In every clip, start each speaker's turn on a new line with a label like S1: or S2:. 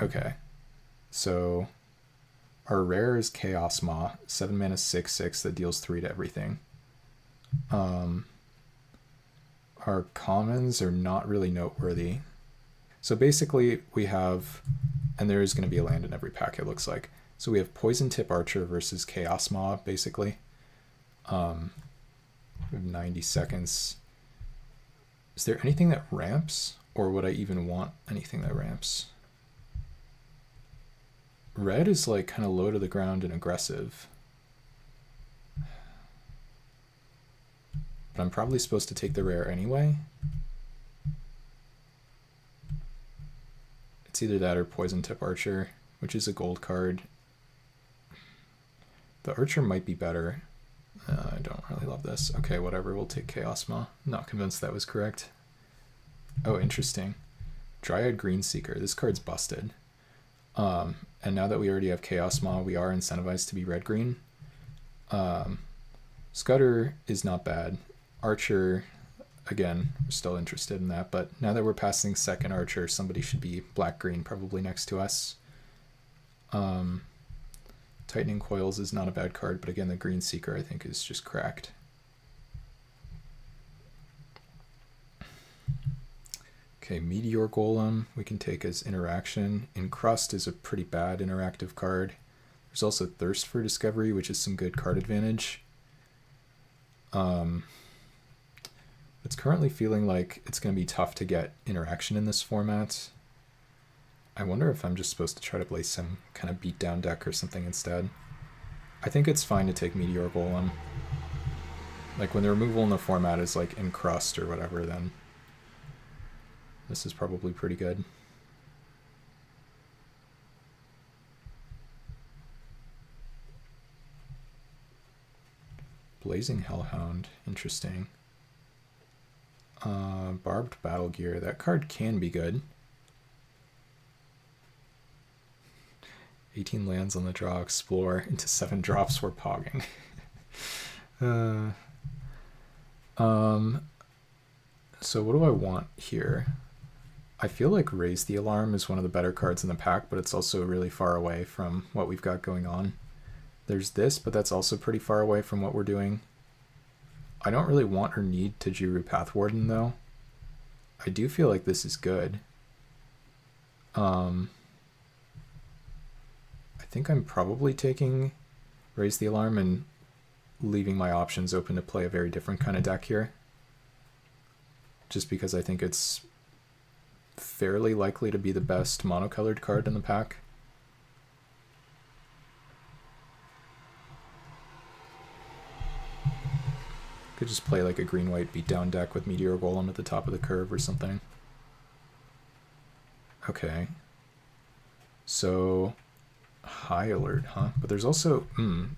S1: Okay, so our rare is Chaos Maw, 7 mana 6/6 that deals 3 to everything. Our commons are not really noteworthy. So basically we have, and there is going to be a land in every pack, it looks like. So we have Poison Tip Archer versus Chaos Maw, basically. We have 90 seconds. Is there anything that ramps? Or would I even want anything that ramps? Red is like kind of low to the ground and aggressive. But I'm probably supposed to take the rare anyway. It's either that or Poison Tip Archer, which is a gold card. The Archer might be better. I don't really love this. Okay, whatever, we'll take Chaos Maw. Not convinced that was correct. Oh, interesting. Dryad Greenseeker. This card's busted. And now that we already have Chaos Maw, we are incentivized to be red-green. Scudder is not bad. Archer, again, we're still interested in that, but now that we're passing second Archer, somebody should be black-green probably next to us. Tightening Coils is not a bad card, but again, the Greenseeker I think is just cracked. Okay, Meteor Golem we can take as interaction. Encrust is a pretty bad interactive card. There's also Thirst for Discovery, which is some good card advantage. It's currently feeling like it's going to be tough to get interaction in this format. I wonder if I'm just supposed to try to play some kind of beatdown deck or something instead. I think it's fine to take Meteor Golem. Like when the removal in the format is like Encrust or whatever, then this is probably pretty good. Blazing Hellhound, interesting. Barbed Battle Gear, that card can be good. 18 lands on the draw, explore into 7 drops we're pogging. So what do I want here? I feel like Raise the Alarm is one of the better cards in the pack, but it's also really far away from what we've got going on. There's this, but that's also pretty far away from what we're doing. I don't really want or need Tajuru Pathwarden, though. I do feel like this is good. I think I'm probably taking Raise the Alarm and leaving my options open to play a very different kind of deck here. Just because I think it's fairly likely to be the best monocolored card in the pack. Could just play like a green-white beatdown deck with Meteor Golem at the top of the curve or something. Okay. So, High Alert, huh? But there's also,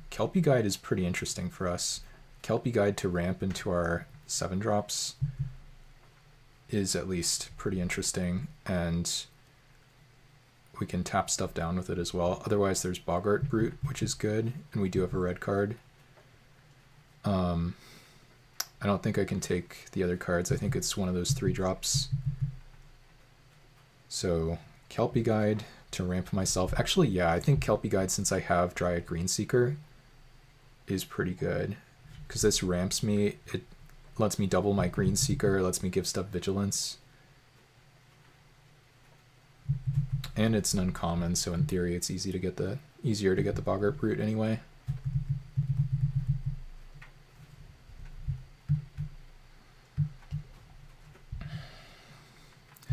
S1: Kelpie Guide is pretty interesting for us. Kelpie Guide to ramp into our 7 drops is at least pretty interesting, and we can tap stuff down with it as well. Otherwise, there's Boggart Brute, which is good, and we do have a red card. I don't think I can take the other cards. I think it's one of those 3 drops. So Kelpie Guide to ramp myself. Actually, yeah, I think Kelpie Guide, since I have Dryad Greenseeker, is pretty good. Because this ramps me. It lets me double my Greenseeker, lets me give stuff Vigilance. And it's an uncommon, so in theory it's easier to get the Boggart Brute anyway.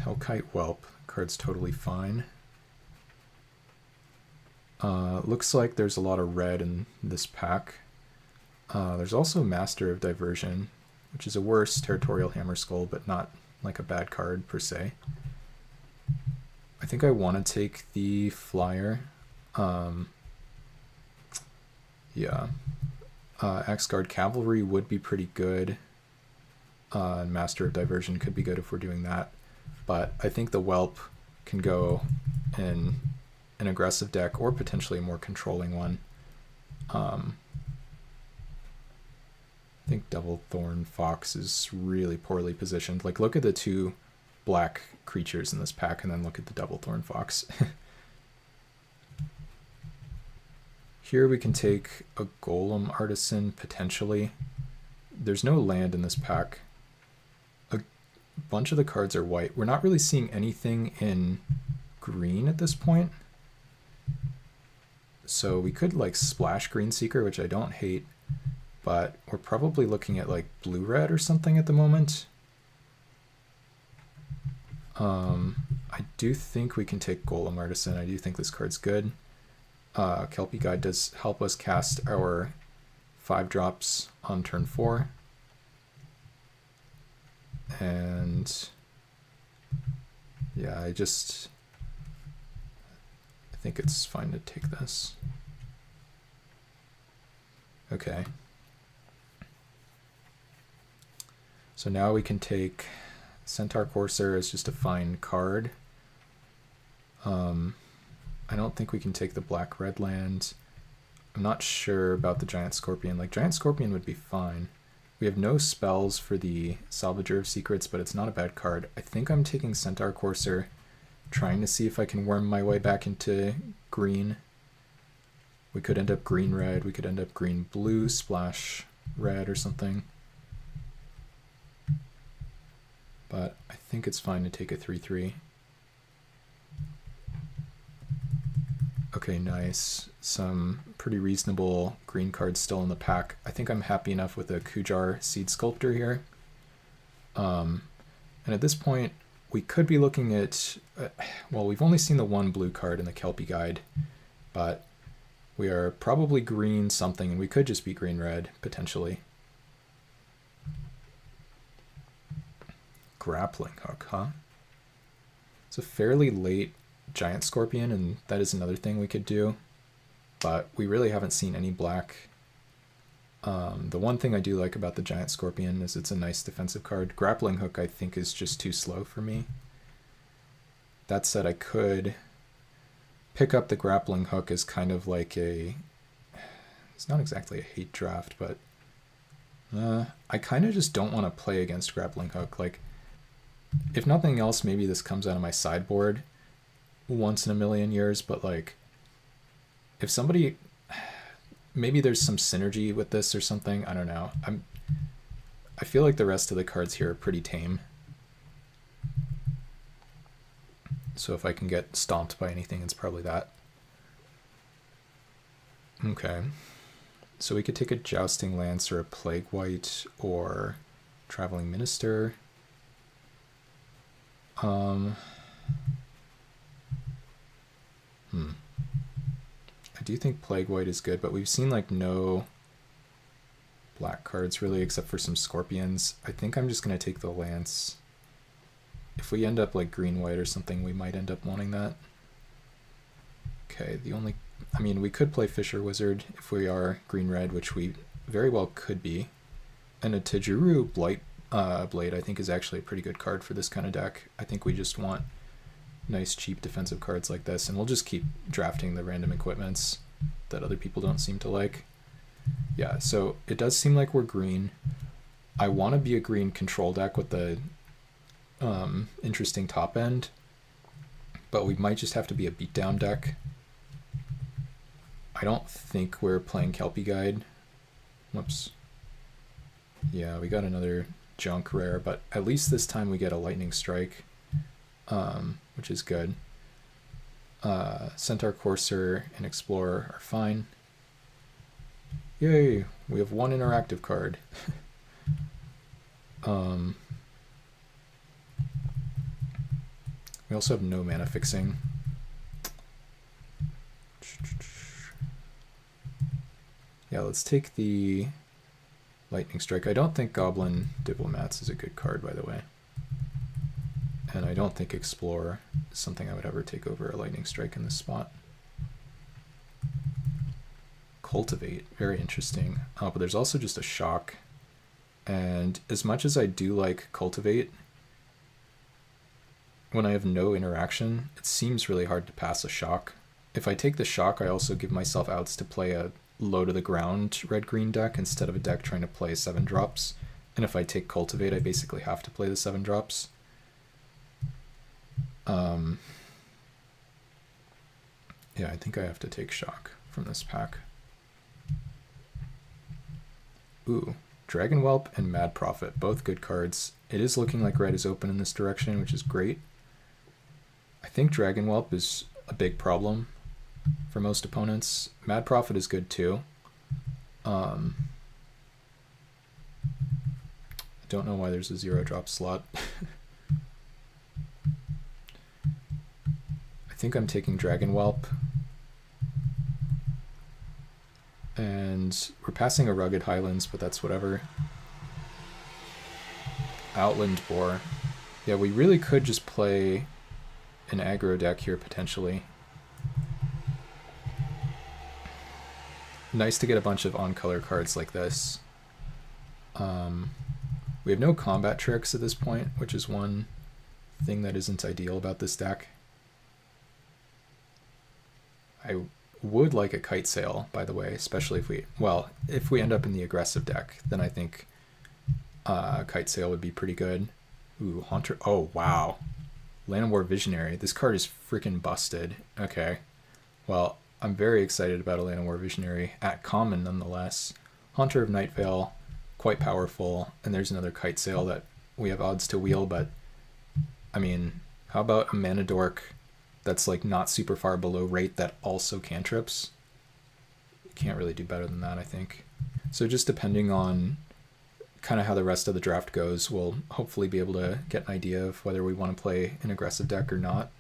S1: Hellkite Whelp, card's totally fine. Looks like there's a lot of red in this pack. There's also Master of Diversion, which is a worse Territorial Hammerskull, but not like a bad card per se. I think I want to take the flyer. Yeah. Axguard Cavalry would be pretty good. And Master of Diversion could be good if we're doing that. But I think the Whelp can go in an aggressive deck or potentially a more controlling one. I think Devil Thorn Fox is really poorly positioned. Like, look at the 2 black creatures in this pack and then look at the Devil Thorn Fox. Here we can take a Golem Artisan, potentially. There's no land in this pack. A bunch of the cards are white. We're not really seeing anything in green at this point. So we could like splash Green Seeker, which I don't hate, but we're probably looking at like blue-red or something at the moment. I do think we can take Golem Artisan. I do think this card's good. Kelpie Guide does help us cast our 5-drops on turn 4. And yeah, I think it's fine to take this. Okay. So now we can take Centaur Courser as just a fine card. I don't think we can take the black-red land. I'm not sure about the Giant Scorpion. Like, Giant Scorpion would be fine. We have no spells for the Salvager of Secrets, but it's not a bad card. I think I'm taking Centaur Courser, trying to see if I can worm my way back into green. We could end up green-red. We could end up green-blue, splash red or something. But I think it's fine to take a 3/3. Okay, nice. Some pretty reasonable green cards still in the pack. I think I'm happy enough with a Kujar Seed Sculptor here. And at this point, we could be looking at... well, we've only seen the one blue card in the Kelpie Guide, but we are probably green something, and we could just be green-red, potentially. Grappling Hook, huh? It's a fairly late Giant Scorpion, and that is another thing we could do, but we really haven't seen any black. The one thing I do like about the Giant Scorpion is it's a nice defensive card. Grappling Hook I think is just too slow for me. That said, I could pick up the Grappling Hook as kind of like a... it's not exactly a hate draft, but I kind of just don't want to play against Grappling Hook. Like, if nothing else, maybe this comes out of my sideboard once in a million years, but like, if somebody, maybe there's some synergy with this or something, I don't know. I feel like the rest of the cards here are pretty tame. So if I can get stomped by anything, it's probably that. Okay. So we could take a Jousting Lance or a Plague White or Traveling Minister. I do think Plague White is good, but we've seen like no black cards really except for some Scorpions. I think I'm just going to take the Lance. If we end up like green-white or something, we might end up wanting that. Okay, I mean, we could play Fisher Wizard if we are green-red, which we very well could be. And a Tajuru Blight Blade I think is actually a pretty good card for this kind of deck. I think we just want nice cheap defensive cards like this, and we'll just keep drafting the random equipments that other people don't seem to like. Yeah, so it does seem like we're green. I want to be a green control deck with the interesting top end, but we might just have to be a beatdown deck. I don't think we're playing Kelpie Guide. Whoops. Yeah, we got another junk rare, but at least this time we get a Lightning Strike, which is good. Centaur Courser and Explorer are fine. Yay, we have one interactive card. We also have no mana fixing. Yeah, let's take the Lightning Strike. I don't think Goblin Diplomats is a good card, by the way. And I don't think Explorer is something I would ever take over a Lightning Strike in this spot. Cultivate, very interesting. Oh, but there's also just a Shock. And as much as I do like Cultivate, when I have no interaction, it seems really hard to pass a Shock. If I take the Shock, I also give myself outs to play a low to the ground red-green deck instead of a deck trying to play 7-drops. And if I take Cultivate, I basically have to play the 7-drops. Yeah, I think I have to take Shock from this pack. Ooh, Dragon Whelp and Mad Prophet, both good cards. It is looking like red is open in this direction, which is great. I think Dragon Whelp is a big problem for most opponents. Mad Prophet is good too. I don't know why there's a 0-drop slot. I think I'm taking Dragon Whelp. And we're passing a Rugged Highlands, but that's whatever. Outland Boar. Yeah, we really could just play an aggro deck here, potentially. Nice to get a bunch of on-color cards like this. We have no combat tricks at this point, which is one thing that isn't ideal about this deck. I would like a Kite Sail, by the way, especially if we end up in the aggressive deck, then I think Kite Sail would be pretty good. Ooh, Haunter. Oh, wow. Land of War Visionary. This card is freaking busted. Okay. Well, I'm very excited about a Land of War Visionary at common nonetheless. Haunter of Nightvale, quite powerful. And there's another Kite Sail that we have odds to wheel, but I mean, how about a Mana Dork that's like not super far below rate that also cantrips? You can't really do better than that, I think. So just depending on kind of how the rest of the draft goes, we'll hopefully be able to get an idea of whether we want to play an aggressive deck or not.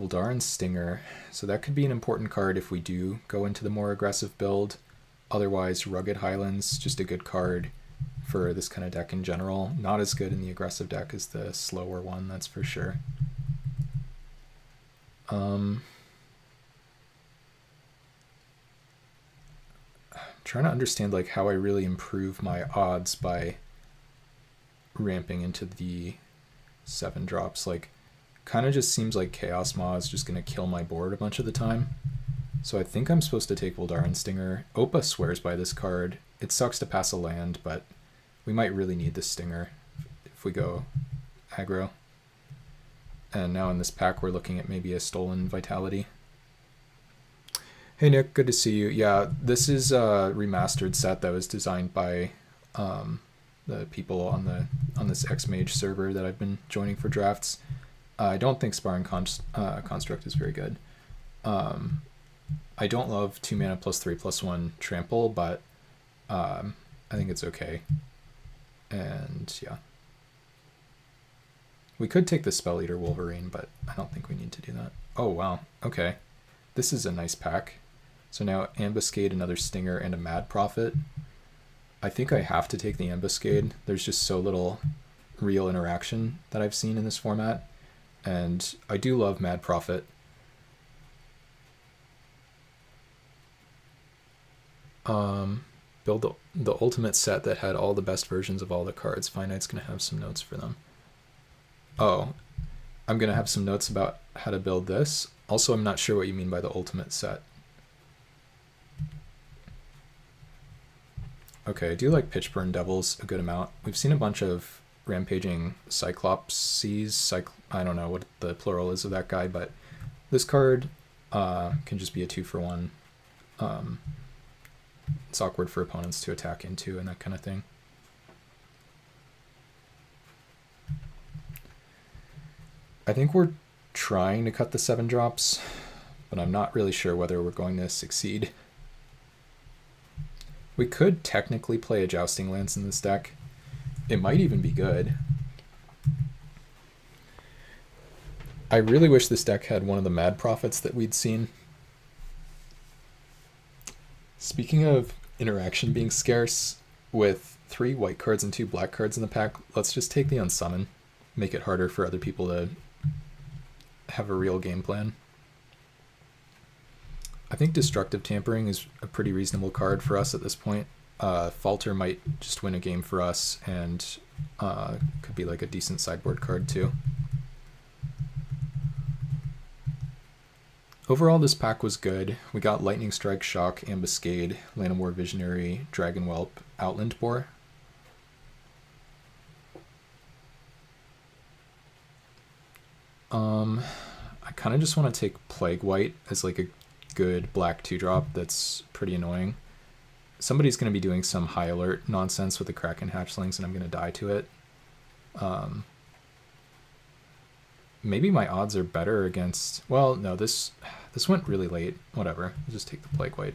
S1: Voldaren Stinger. So that could be an important card if we do go into the more aggressive build. Otherwise, Rugged Highlands, just a good card for this kind of deck in general. Not as good in the aggressive deck as the slower one, that's for sure. Trying to understand like how I really improve my odds by ramping into the 7-drops. Like, kind of just seems like Chaos Maw is just going to kill my board a bunch of the time. So I think I'm supposed to take Voldaren Stinger. Oppa swears by this card. It sucks to pass a land, but we might really need the Stinger if we go aggro. And now in this pack, we're looking at maybe a Stolen Vitality. Hey Nick, good to see you. Yeah, this is a remastered set that was designed by the people on this X-Mage server that I've been joining for drafts. I don't think Sparring Construct is very good. I don't love 2 mana +3/+1 trample, but I think it's okay. And yeah. We could take the Spell Eater Wolverine, but I don't think we need to do that. Oh, wow. Okay. This is a nice pack. So now Ambuscade, another Stinger, and a Mad Prophet. I think I have to take the Ambuscade. There's just so little real interaction that I've seen in this format. And I do love Mad Prophet. Build the ultimate set that had all the best versions of all the cards. Finite's going to have some notes for them. Oh, I'm going to have some notes about how to build this. Also, I'm not sure what you mean by the ultimate set. Okay, I do like Pitchburn Devils a good amount. We've seen a bunch of rampaging Cyclopses. I don't know what the plural is of that guy, but this card can just be a 2-for-1. It's awkward for opponents to attack into and that kind of thing. I think we're trying to cut the 7-drops, but I'm not really sure whether we're going to succeed. We could technically play a Jousting Lance in this deck. It might even be good. I really wish this deck had one of the Mad Prophets that we'd seen. Speaking of interaction being scarce, with 3 white cards and 2 black cards in the pack, let's just take the Unsummon. Make it harder for other people to have a real game plan. I think Destructive Tampering is a pretty reasonable card for us at this point. Falter might just win a game for us, and could be like a decent sideboard card too. Overall, this pack was good. We got Lightning Strike, Shock, Ambuscade, Land of War Visionary, Dragon Whelp, Outland Boar. I kind of just want to take Plague White as like a good black 2-drop that's pretty annoying. somebody's going to be doing some high alert nonsense with the Kraken hatchlings, and I'm going to die to it. Maybe my odds are better against... Well, no, this went really late. Whatever. I'll just take the Plague White.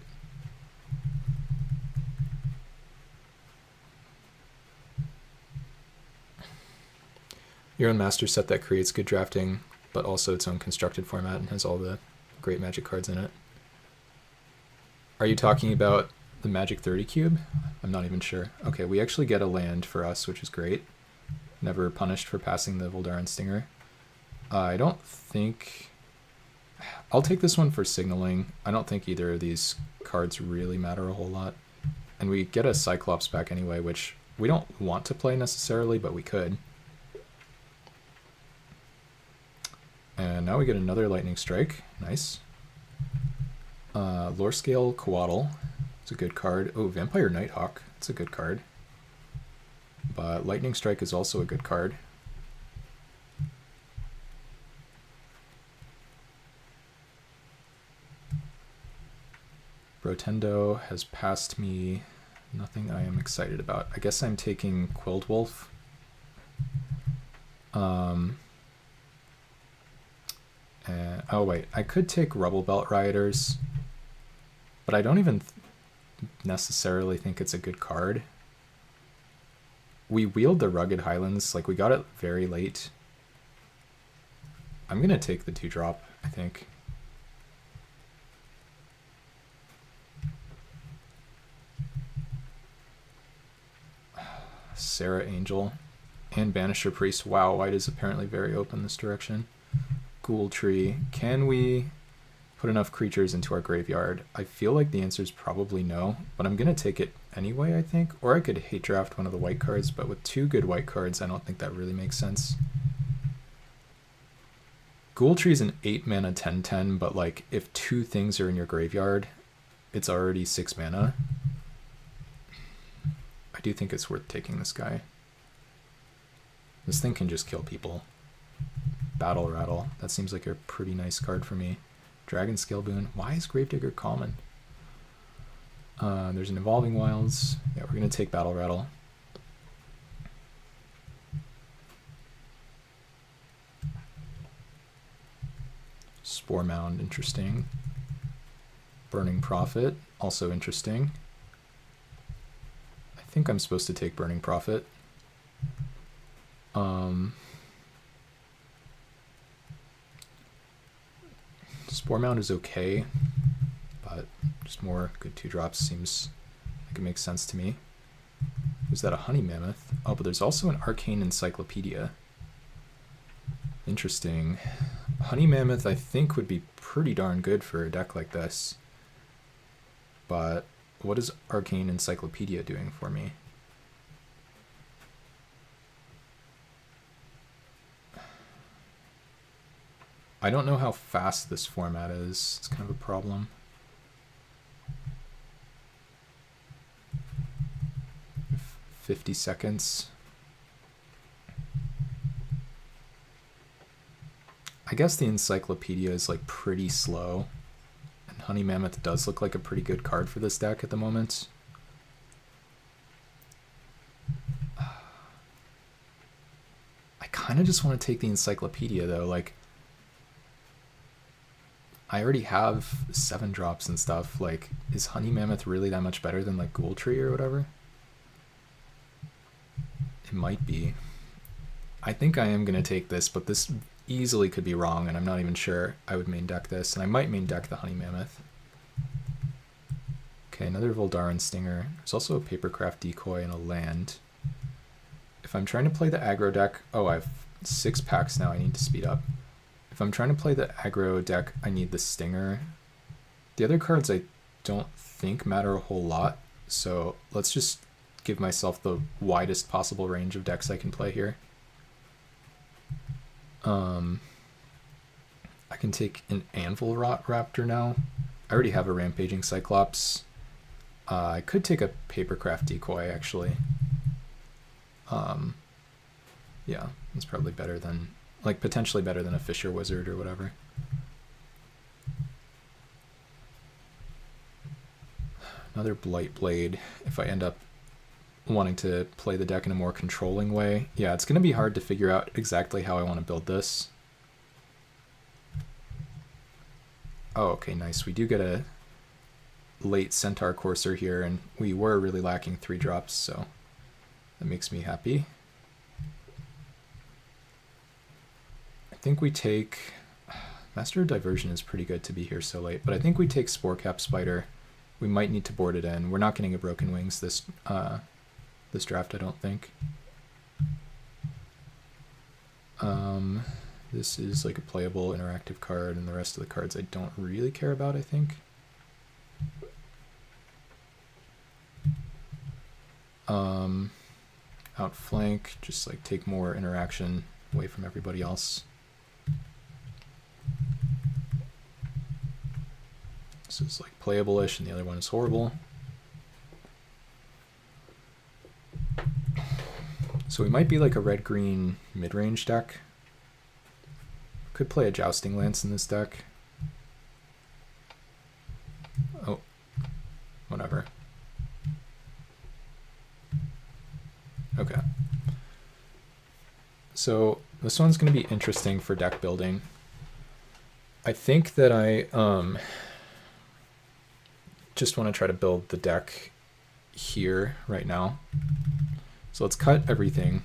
S1: Your own master set that creates good drafting, but also its own constructed format and has all the great Magic cards in it. Are you talking about the Magic 30 cube? I'm not even sure. Okay, we actually get a land for us, which is great. Never punished for passing the Voldaren Stinger. I don't think... I'll take this one for signaling. I don't think either of these cards really matter a whole lot. And we get a Cyclops back anyway, which we don't want to play necessarily, but we could. And now we get another Lightning Strike. Nice. Lore Scale Coatl. It's a good card. Oh, Vampire Nighthawk. It's a good card. But Lightning Strike is also a good card. Brotendo has passed me nothing I am excited about. I guess I'm taking Quilled Wolf. Oh wait, I could take Rubble Belt Rioters, but I don't even necessarily think it's a good card. We wheeled the Rugged Highlands, like we got it very late. I'm gonna take the 2-drop, I think. Sarah Angel and Banisher Priest. Wow, white is apparently very open this direction. Ghoul Tree. Can we put enough creatures into our graveyard? I feel like the answer is probably no, but I'm going to take it anyway, I think. Or I could hate draft one of the white cards, but with 2 good white cards, I don't think that really makes sense. Ghoul Tree is an 8 mana 10/10, but like if 2 things are in your graveyard, it's already 6 mana. I do think it's worth taking this guy. This thing can just kill people. Battle Rattle. That seems like a pretty nice card for me. Dragon Scale Boon. Why is Gravedigger common? There's an Evolving Wilds. Yeah, we're going to take Battle Rattle. Spore Mound. Interesting. Burning Prophet. Also interesting. I think I'm supposed to take Burning Prophet. Spore Mound is okay, but just more good 2-drops seems like it makes sense to me. Is that a Honey Mammoth? Oh, but there's also an Arcane Encyclopedia. Interesting. Honey Mammoth I think would be pretty darn good for a deck like this. But what is Arcane Encyclopedia doing for me? I don't know how fast this format is. It's kind of a problem. If 50 seconds. I guess the Encyclopedia is like pretty slow. And Honey Mammoth does look like a pretty good card for this deck at the moment. I kind of just want to take the Encyclopedia though. Like, I already have 7-drops and stuff. Like, is Honey Mammoth really that much better than like Ghoul Tree or whatever? It might be. I think I am going to take this, but this easily could be wrong, and I'm not even sure I would main deck this, and I might main deck the Honey Mammoth. Okay, another Voldaren Stinger. There's also a Papercraft Decoy and a land. If I'm trying to play the aggro deck... Oh, I have 6 packs now. I need to speed up. If I'm trying to play the aggro deck, I need the Stinger. The other cards I don't think matter a whole lot, so let's just give myself the widest possible range of decks I can play here. I can take an Anvil Raptor now. I already have a Rampaging Cyclops. I could take a Papercraft Decoy, actually. Yeah, it's probably better than... like potentially better than a Fisher Wizard or whatever. Another Blight Blade if I end up wanting to play the deck in a more controlling way. Yeah, it's going to be hard to figure out exactly how I want to build this. Oh, okay, nice. We do get a late Centaur Courser here, and we were really lacking 3-drops, so that makes me happy. I think we take... Master of Diversion is pretty good to be here so late, but I think we take Sporecap Spider. We might need to board it in. We're not getting a Broken Wings this draft, I don't think. This is like a playable interactive card, and the rest of the cards I don't really care about, I think. Outflank, just like take more interaction away from everybody else. This is like playable-ish, and the other one is horrible. So we might be like a red-green mid-range deck. Could play a Jousting Lance in this deck. Oh, whatever. Okay. So this one's going to be interesting for deck building. I think that I just want to try to build the deck here right now. So let's cut everything.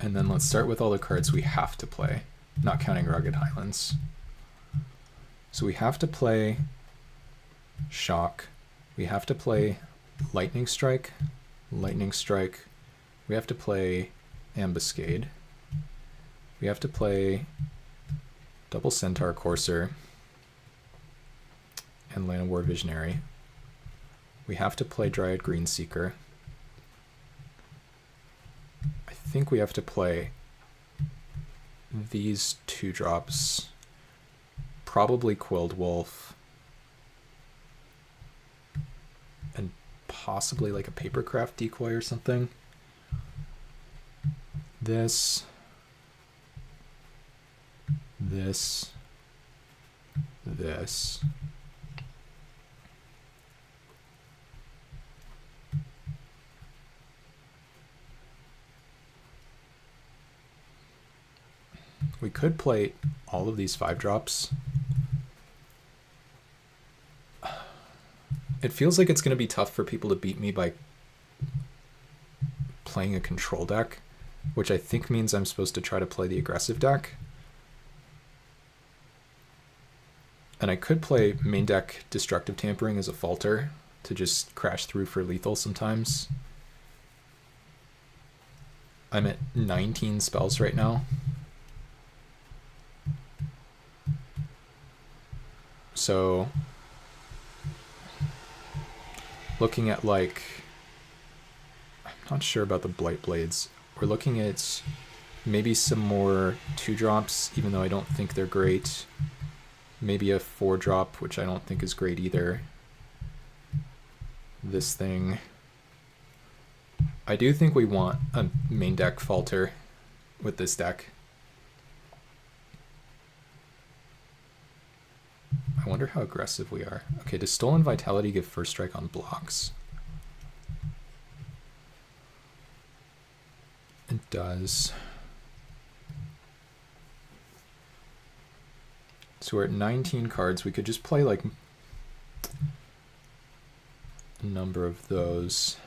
S1: And then let's start with all the cards we have to play, not counting Rugged Highlands. So we have to play Shock. We have to play Lightning Strike. Lightning Strike. We have to play Ambuscade. We have to play double Centaur Courser and Land of War Visionary. We have to play Dryad Greenseeker. I think we have to play these 2-drops, probably Quilled Wolf, and possibly like a Papercraft Decoy or something. This, this. We could play all of these 5-drops. It feels like it's going to be tough for people to beat me by playing a control deck, which I think means I'm supposed to try to play the aggressive deck. And I could play main deck Destructive Tampering as a falter to just crash through for lethal sometimes. I'm at 19 spells right now. So looking at, like, I'm not sure about the Blight Blades. We're looking at maybe some more 2-drops, even though I don't think they're great. Maybe a 4-drop, which I don't think is great either. This thing. I do think we want a main deck falter with this deck. I wonder how aggressive we are. Okay, does Stolen Vitality give first strike on blocks? It does. So we're at 19 cards. We could just play like a number of those.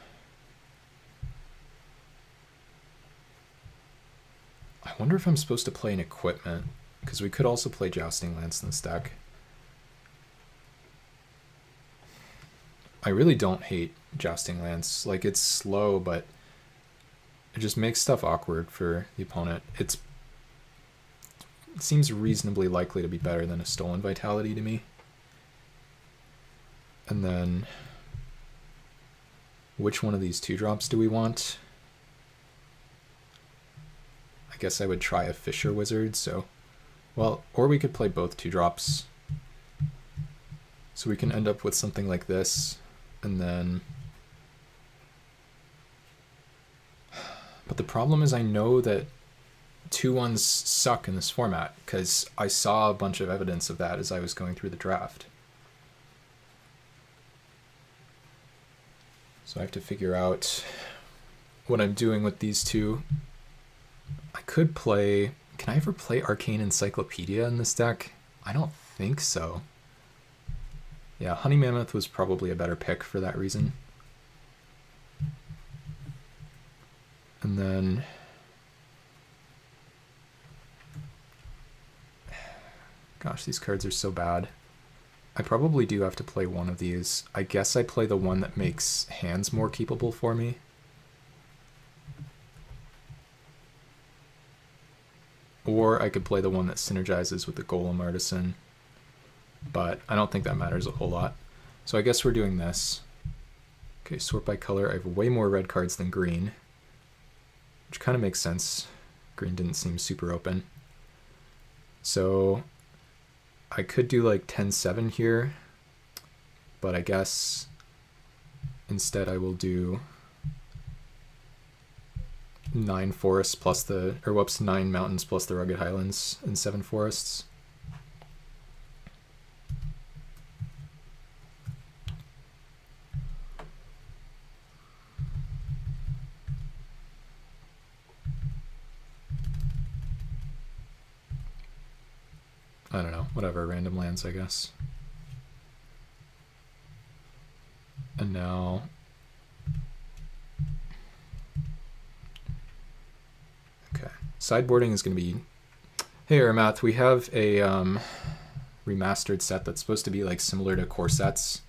S1: I wonder if I'm supposed to play an equipment, because we could also play Jousting Lance in this deck. I really don't hate Jousting Lance. Like, it's slow, but it just makes stuff awkward for the opponent. It seems reasonably likely to be better than a Stolen Vitality to me. And then, which one of these 2-drops do we want? I guess I would try a Fisher Wizard, so... Well, or we could play both 2-drops. So we can end up with something like this, and then... But the problem is I know that 2-1s suck in this format, because I saw a bunch of evidence of that as I was going through the draft. So I have to figure out what I'm doing with these two. I could play... Can I ever play Arcane Encyclopedia in this deck? I don't think so. Yeah, Honey Mammoth was probably a better pick for that reason. And then... Gosh, these cards are so bad. I probably do have to play one of these. I guess I play the one that makes hands more keepable for me. Or I could play the one that synergizes with the Golem Artisan. But I don't think that matters a whole lot. So I guess we're doing this. Okay, sort by color. I have way more red cards than green. Which kind of makes sense. Green didn't seem super open. So I could do like 10-7 here. But I guess instead I will do 9 forests plus the, or whoops, 9 mountains plus the rugged highlands and 7 forests. I don't know, whatever, random lands, I guess. And now... Okay, sideboarding is going to be... Hey, Ermath, we have a remastered set that's supposed to be like similar to core sets.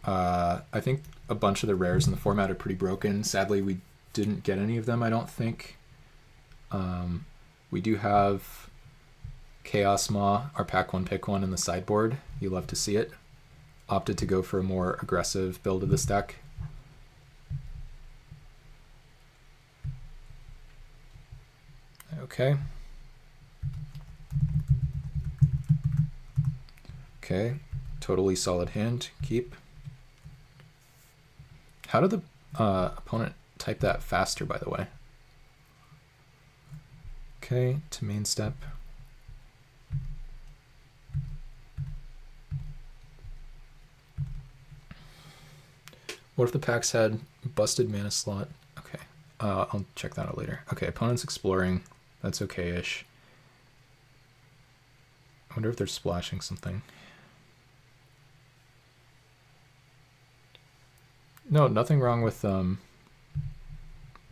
S1: I think a bunch of the rares in the format are pretty broken. Sadly, we didn't get any of them, I don't think. We do have Chaos Maw, our pack one, pick one in the sideboard. You love to see it. Opted to go for a more aggressive build of this deck. Okay. Okay, totally solid hand. Keep. How did the opponent type that faster, by the way? Okay, to main step. What if the packs had busted mana slot? Okay, I'll check that out later. Okay, opponent's exploring. That's okay-ish. I wonder if they're splashing something. No, nothing wrong with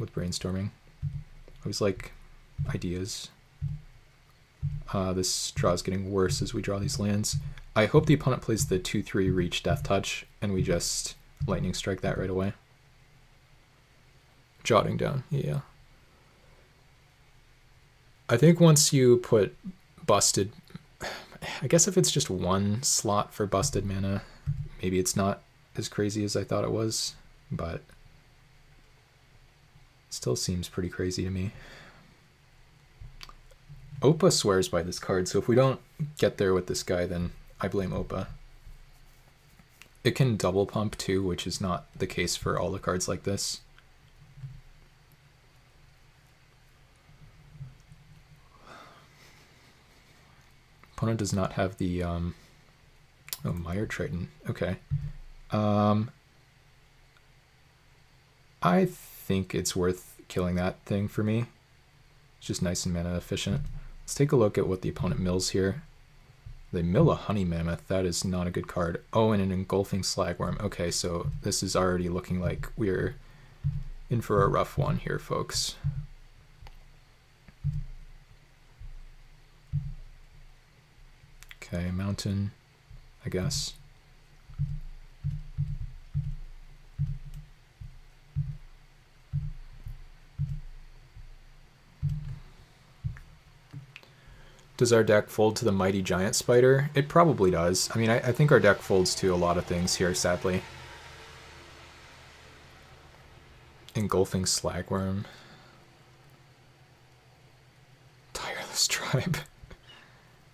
S1: brainstorming. I always like ideas. This draw is getting worse as we draw these lands. I hope the opponent plays the 2/3 reach Death Touch, and we just lightning strike that right away. Jotting down, yeah. I think once you put busted, I guess if it's just one slot for busted mana, maybe it's not as crazy as I thought it was, but it still seems pretty crazy to me. Oppa swears by this card, so if we don't get there with this guy, then I blame Oppa. It can double pump too, which is not the case for all the cards like this. Opponent does not have the oh, Mire Triton. Okay. I think it's worth killing that thing for me. It's just nice and mana efficient. Let's take a look at what the opponent mills here. They mill a Honey Mammoth. That is not a good card. Oh, and an Engulfing Slagworm. Okay, so this is already looking like we're in for a rough one here, folks. Okay, Mountain, I guess. Does our deck fold to the Mighty Giant Spider? It probably does. I mean, I think our deck folds to a lot of things here, sadly. Engulfing Slagworm. Tireless Tribe.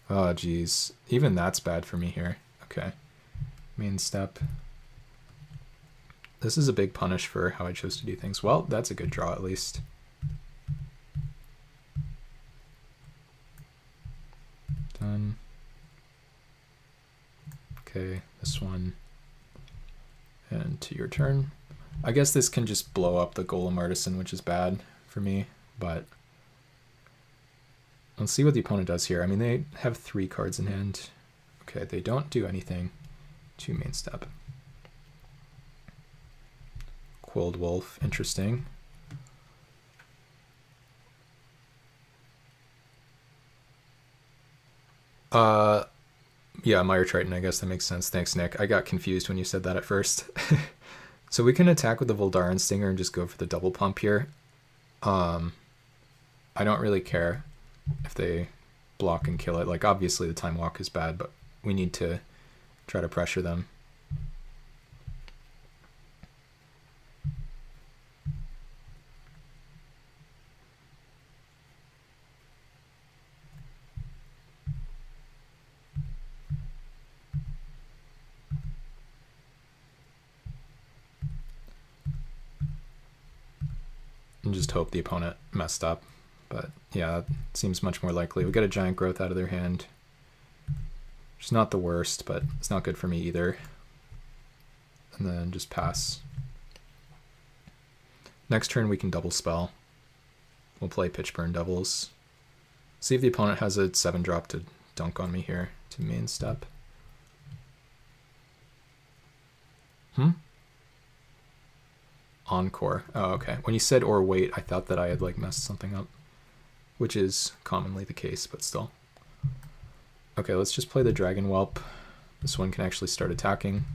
S1: Oh, geez. Even that's bad for me here. Okay. Main step. This is a big punish for how I chose to do things. Well, that's a good draw at least. Done. Okay, this one. And to your turn. I guess this can just blow up the Golem Artisan, which is bad for me, but let's see what the opponent does here. I mean, they have 3 cards in hand. Okay, they don't do anything. 2 main step. Quilled Wolf, interesting. Yeah, Mire Triton, I guess that makes sense. Thanks, Nick. I got confused when you said that at first. So we can attack with the Voldaran Stinger and just go for the double pump here. I don't really care if they block and kill it. Like, obviously the Time Walk is bad, but we need to try to pressure them. And just hope the opponent messed up. But yeah, that seems much more likely. We get a Giant Growth out of their hand. Which is not the worst, but it's not good for me either. And then just pass. Next turn we can double spell. We'll play Pitchburn Devils. See if the opponent has a 7-drop to dunk on me here to main step. Encore. Oh, okay. When you said or wait, I thought that I had like messed something up, which is commonly the case, but still. Okay, let's just play the Dragon Whelp. This one can actually start attacking.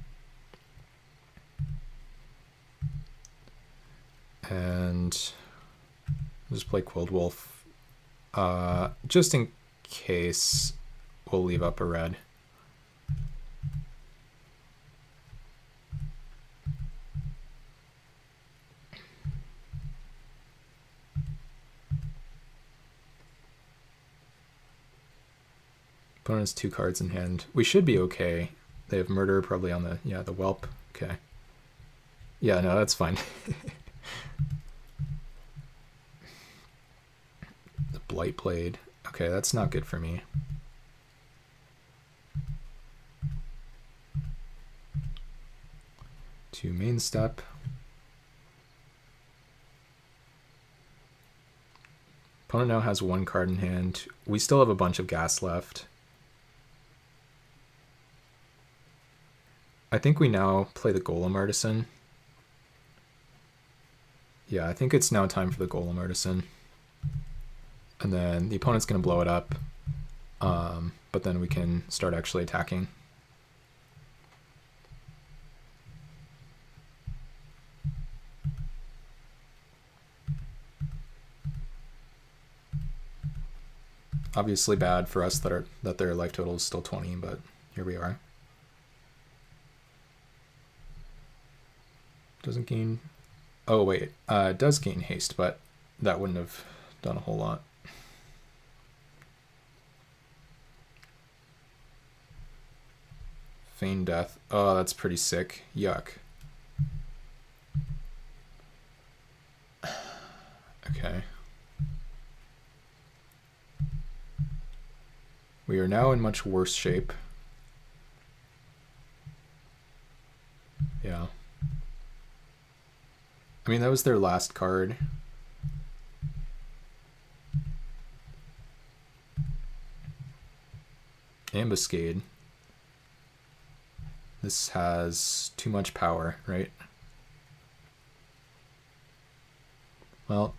S1: And just play Quilled Wolf. Just in case, we'll leave up a red. Opponent has 2 cards in hand. We should be okay. They have Murder probably on the, yeah, the Whelp. Okay. Yeah, no, that's fine. The Blight Blade. Okay, that's not good for me. To main step. Opponent now has 1 card in hand. We still have a bunch of gas left. I think we now play the Golem Artisan. Yeah, I think it's now time for the Golem Artisan. And then the opponent's going to blow it up. But then we can start actually attacking. Obviously bad for us that their life total is still 20, but here we are. Doesn't gain... Oh, wait. It does gain haste, but that wouldn't have done a whole lot. Feign Death. Oh, that's pretty sick. Yuck. Okay. We are now in much worse shape. Yeah. I mean, that was their last card. Ambuscade. This has too much power, right? Well...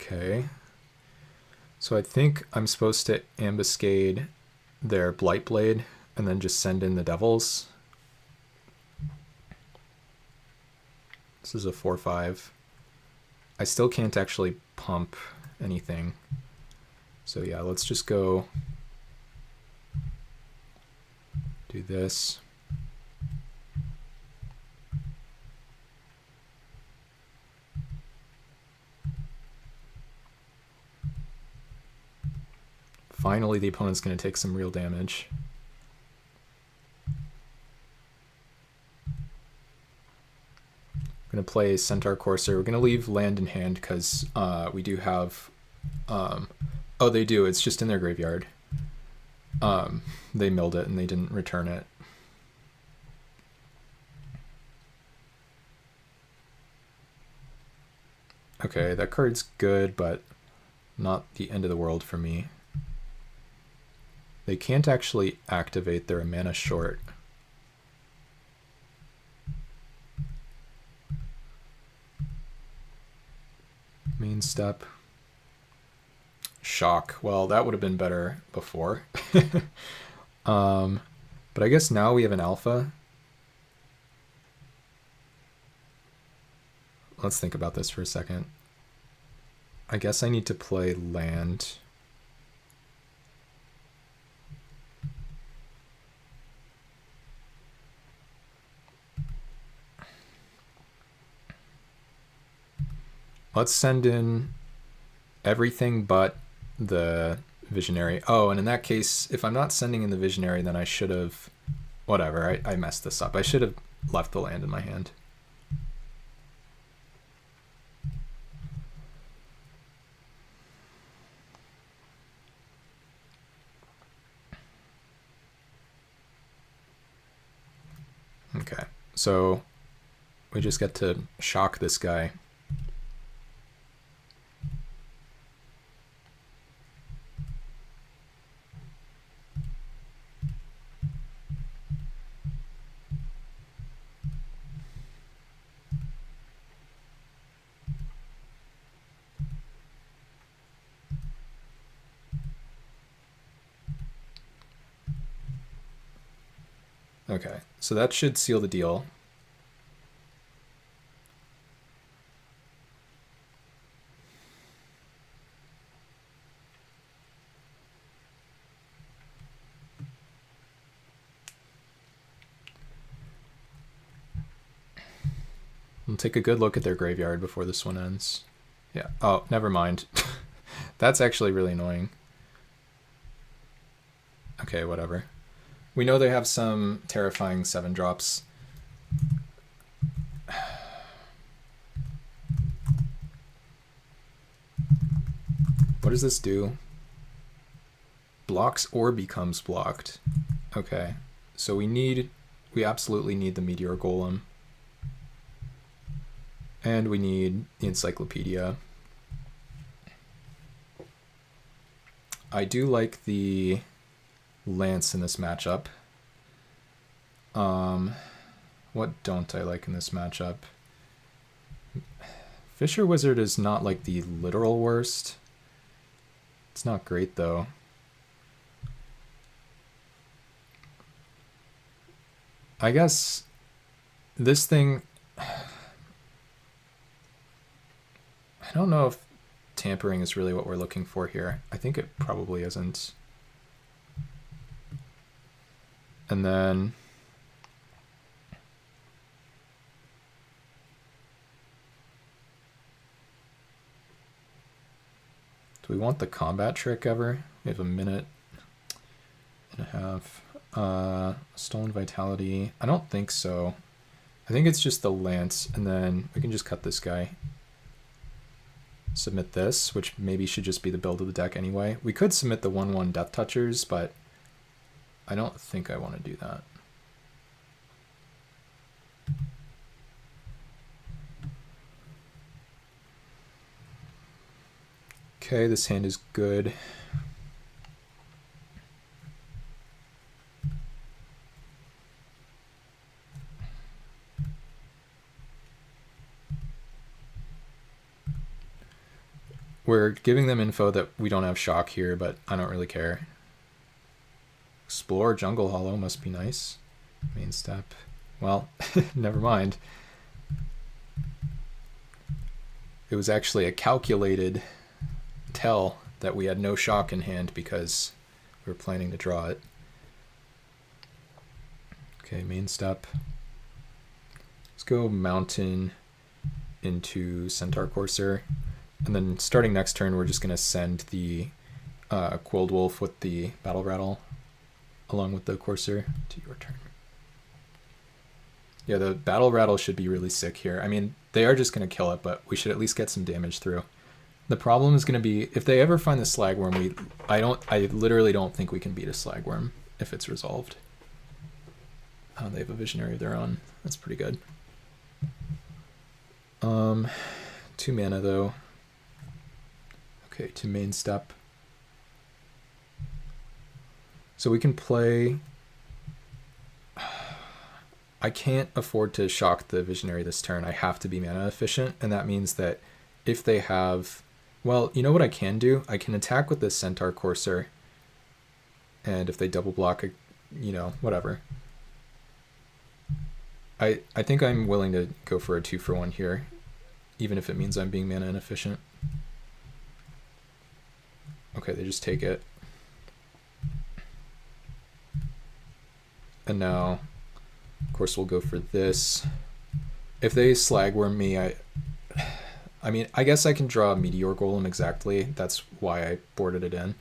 S1: Okay, so I think I'm supposed to ambuscade their Blight Blade and then just send in the Devils. This is a 4/5. I still can't actually pump anything. So yeah, let's just go do this. Finally, the opponent's going to take some real damage. Going to play Centaur Courser. We're going to leave land in hand because we do have... oh, they do. It's just in their graveyard. They milled it and they didn't return it. Okay, that card's good, but not the end of the world for me. They can't actually activate. They're a mana short. Main step. Shock. Well, that would have been better before. But I guess now we have an alpha. Let's think about this for a second. I guess I need to play land. Let's send in everything but the Visionary. Oh, and in that case, if I'm not sending in the Visionary, then I should have... Whatever, I messed this up. I should have left the land in my hand. Okay, so we just get to shock this guy. Okay, so that should seal the deal. We'll take a good look at their graveyard before this one ends. Yeah, oh, never mind. That's actually really annoying. Okay, whatever. We know they have some terrifying 7-drops. What does this do? Blocks or becomes blocked. Okay, so we absolutely need the Meteor Golem. And we need the Encyclopedia. I do like the Lance in this matchup. What don't I like in this matchup? Fisher Wizard is not like the literal worst. It's not great though. I guess this thing... I don't know if tampering is really what we're looking for here. I think it probably isn't. And then do we want the combat trick ever? We have a minute and a half. Stolen Vitality. I don't think so. I think it's just the Lance, and then we can just cut this guy. Submit this, which maybe should just be the build of the deck anyway. We could submit the 1/1 Death Touchers, but I don't think I want to do that. Okay, this hand is good. We're giving them info that we don't have shock here, but I don't really care. Explore Jungle Hollow must be nice. Main step. Well, never mind. It was actually a calculated tell that we had no shock in hand because we were planning to draw it. Okay, main step. Let's go mountain into Centaur Courser. And then starting next turn, we're just going to send the Quilled Wolf with the Battle Rattle along with the Courser to your turn. Yeah, the Battle Rattle should be really sick here. I mean, they are just going to kill it, but we should at least get some damage through. The problem is going to be, if they ever find the Slagworm, I literally don't think we can beat a Slagworm if it's resolved. They have a Visionary of their own. That's pretty good. 2 mana though. Okay, to main step. So we can play... I can't afford to shock the Visionary this turn. I have to be mana efficient, and that means that if they have... Well, you know what I can do? I can attack with this Centaur Courser, and if they double block, you know, whatever. I think I'm willing to go for a 2-for-1 here, even if it means I'm being mana inefficient. Okay, they just take it. And now, of course, we'll go for this. If they Slagworm me, I mean, I guess I can draw a Meteor Golem exactly. That's why I boarded it in.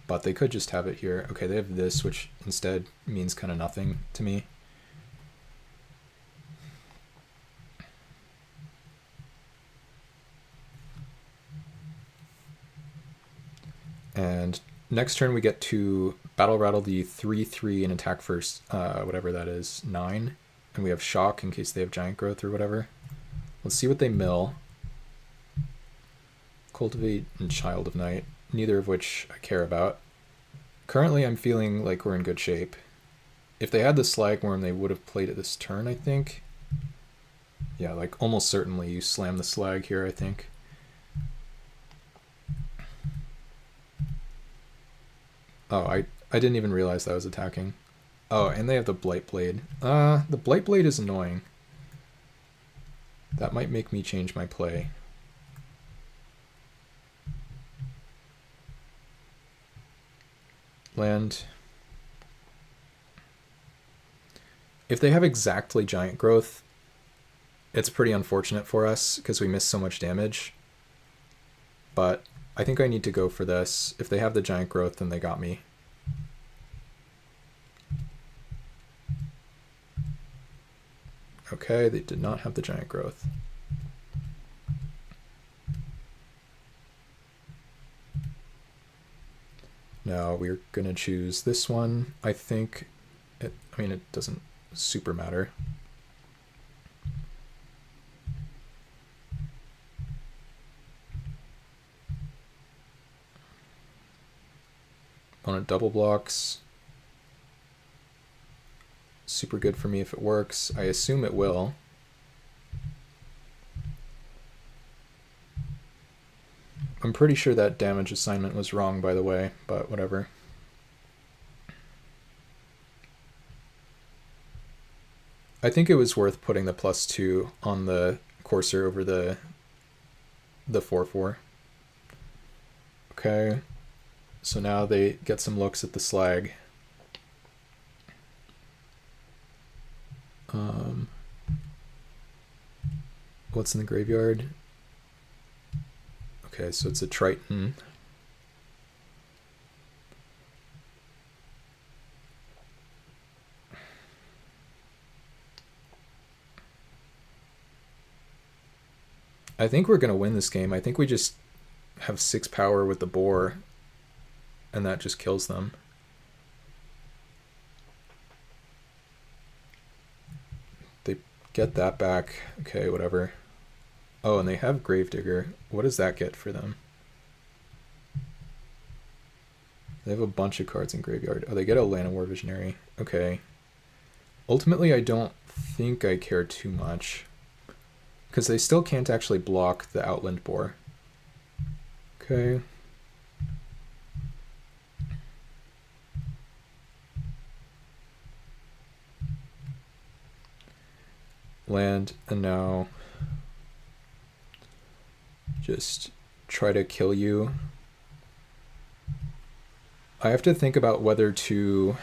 S1: But they could just have it here. Okay, they have this, which instead means kind of nothing to me. And next turn we get to Battle Rattle the 3/3 and attack first, whatever that is, 9. And we have Shock in case they have Giant Growth or whatever. Let's see what they mill. Cultivate and Child of Night, neither of which I care about. Currently I'm feeling like we're in good shape. If they had the Slagworm, they would have played it this turn, I think. Yeah, like almost certainly you slam the Slag here, I think. Oh, I didn't even realize that was attacking. Oh, and they have the Blight Blade. The Blight Blade is annoying. That might make me change my play. Land. If they have exactly Giant Growth, it's pretty unfortunate for us because we miss so much damage. But I think I need to go for this. If they have the Giant Growth, then they got me. Okay, they did not have the Giant Growth. Now we're going to choose this one. I think, I mean, it doesn't super matter. On a double blocks. Super good for me if it works. I assume it will. I'm pretty sure that damage assignment was wrong, by the way, but whatever. I think it was worth putting the +2 on the Courser over the 4/4. Okay. So now they get some looks at the Slag. What's in the graveyard? Okay, so it's a Triton. I think we're going to win this game. I think we just have 6 power with the boar, and that just kills them. They get that back. Okay, whatever. Oh, and they have Gravedigger. What does that get for them? They have a bunch of cards in graveyard. Oh, they get a Llanowar Visionary. Okay. Ultimately, I don't think I care too much, because they still can't actually block the Outland Boar. Okay. Land, and now just try to kill you I have to think about whether to...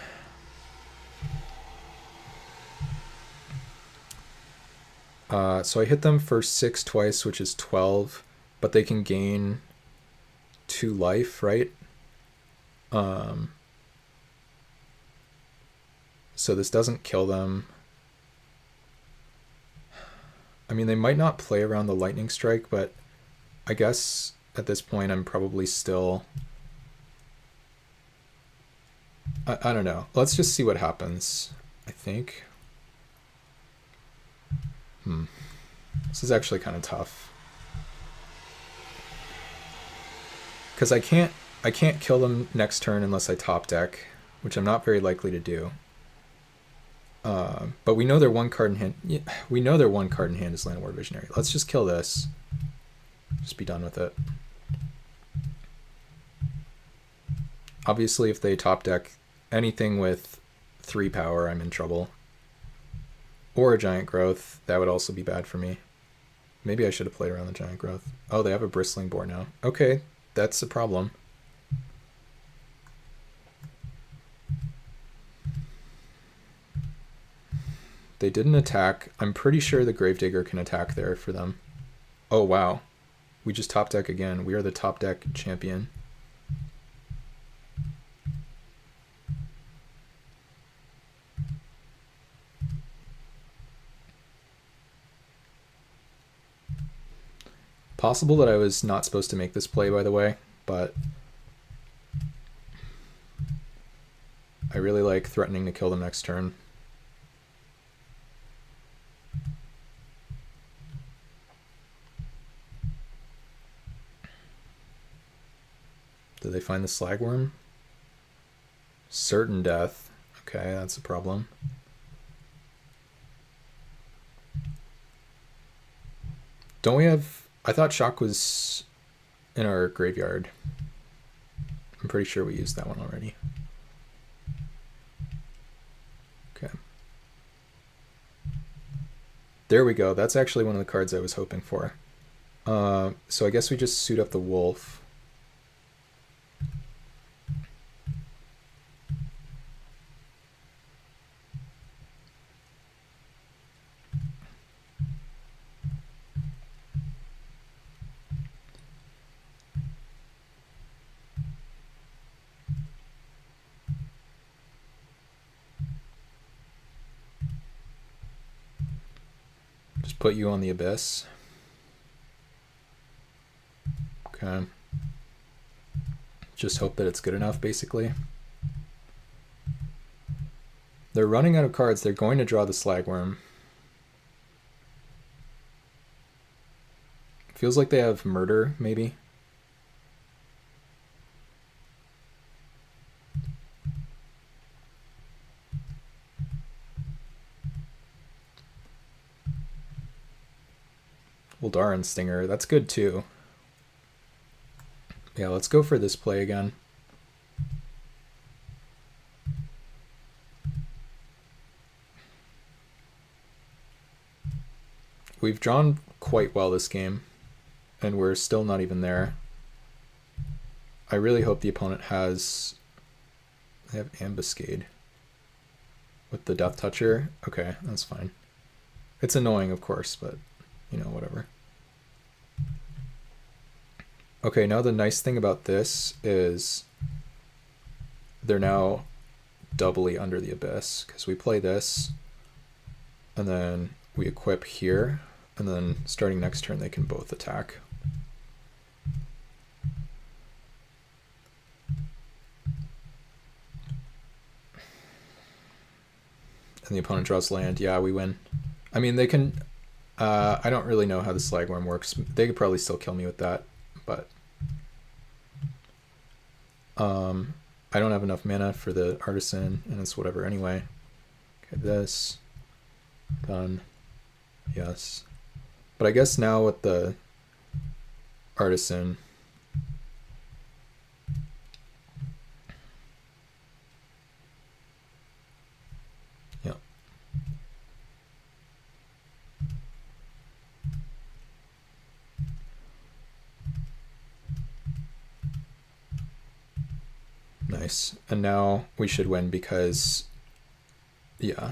S1: so I hit them for 6 twice, which is 12, but they can gain 2 life, right? So this doesn't kill them. I mean, they might not play around the lightning strike, but I guess at this point I'm probably still... I don't know. Let's just see what happens, I think. This is actually kind of tough. Because I can't kill them next turn unless I top deck, which I'm not very likely to do. But we know their one card in hand. Yeah, we know their one card in hand is Landward Visionary. Let's just kill this. Just be done with it. Obviously, if they top deck anything with 3 power, I'm in trouble. Or a Giant Growth, that would also be bad for me. Maybe I should have played around the Giant Growth. Oh, they have a Bristling Boar now. Okay, that's a problem. They didn't attack. I'm pretty sure the Gravedigger can attack there for them. Oh, wow. We just top deck again. We are the top deck champion. Possible that I was not supposed to make this play, by the way, but I really like threatening to kill them next turn. Did they find the Slagworm? Certain death. Okay, that's a problem. Don't we have... I thought Shock was in our graveyard. I'm pretty sure we used that one already. Okay. There we go. That's actually one of the cards I was hoping for. So I guess we just suit up the Wolf. Put you on the Abyss. Okay. Just hope that it's good enough, basically. They're running out of cards. They're going to draw the Slagworm. Feels like they have Murder, maybe. Uldaran Stinger, that's good too. Yeah, let's go for this play again. We've drawn quite well this game, and we're still not even there. I really hope the opponent has... They have Ambuscade with the Death Toucher. Okay, that's fine. It's annoying, of course, but... you know, whatever. Okay, now the nice thing about this is they're now doubly under the Abyss, because we play this, and then we equip here, and then starting next turn they can both attack. And the opponent draws land. Yeah, we win. I mean, they can... I don't really know how the Slagworm works. They could probably still kill me with that, but I don't have enough mana for the Artisan, and it's whatever anyway. Okay, this. Done. Yes. But I guess now with the Artisan... Yep. Nice. And now we should win because, yeah.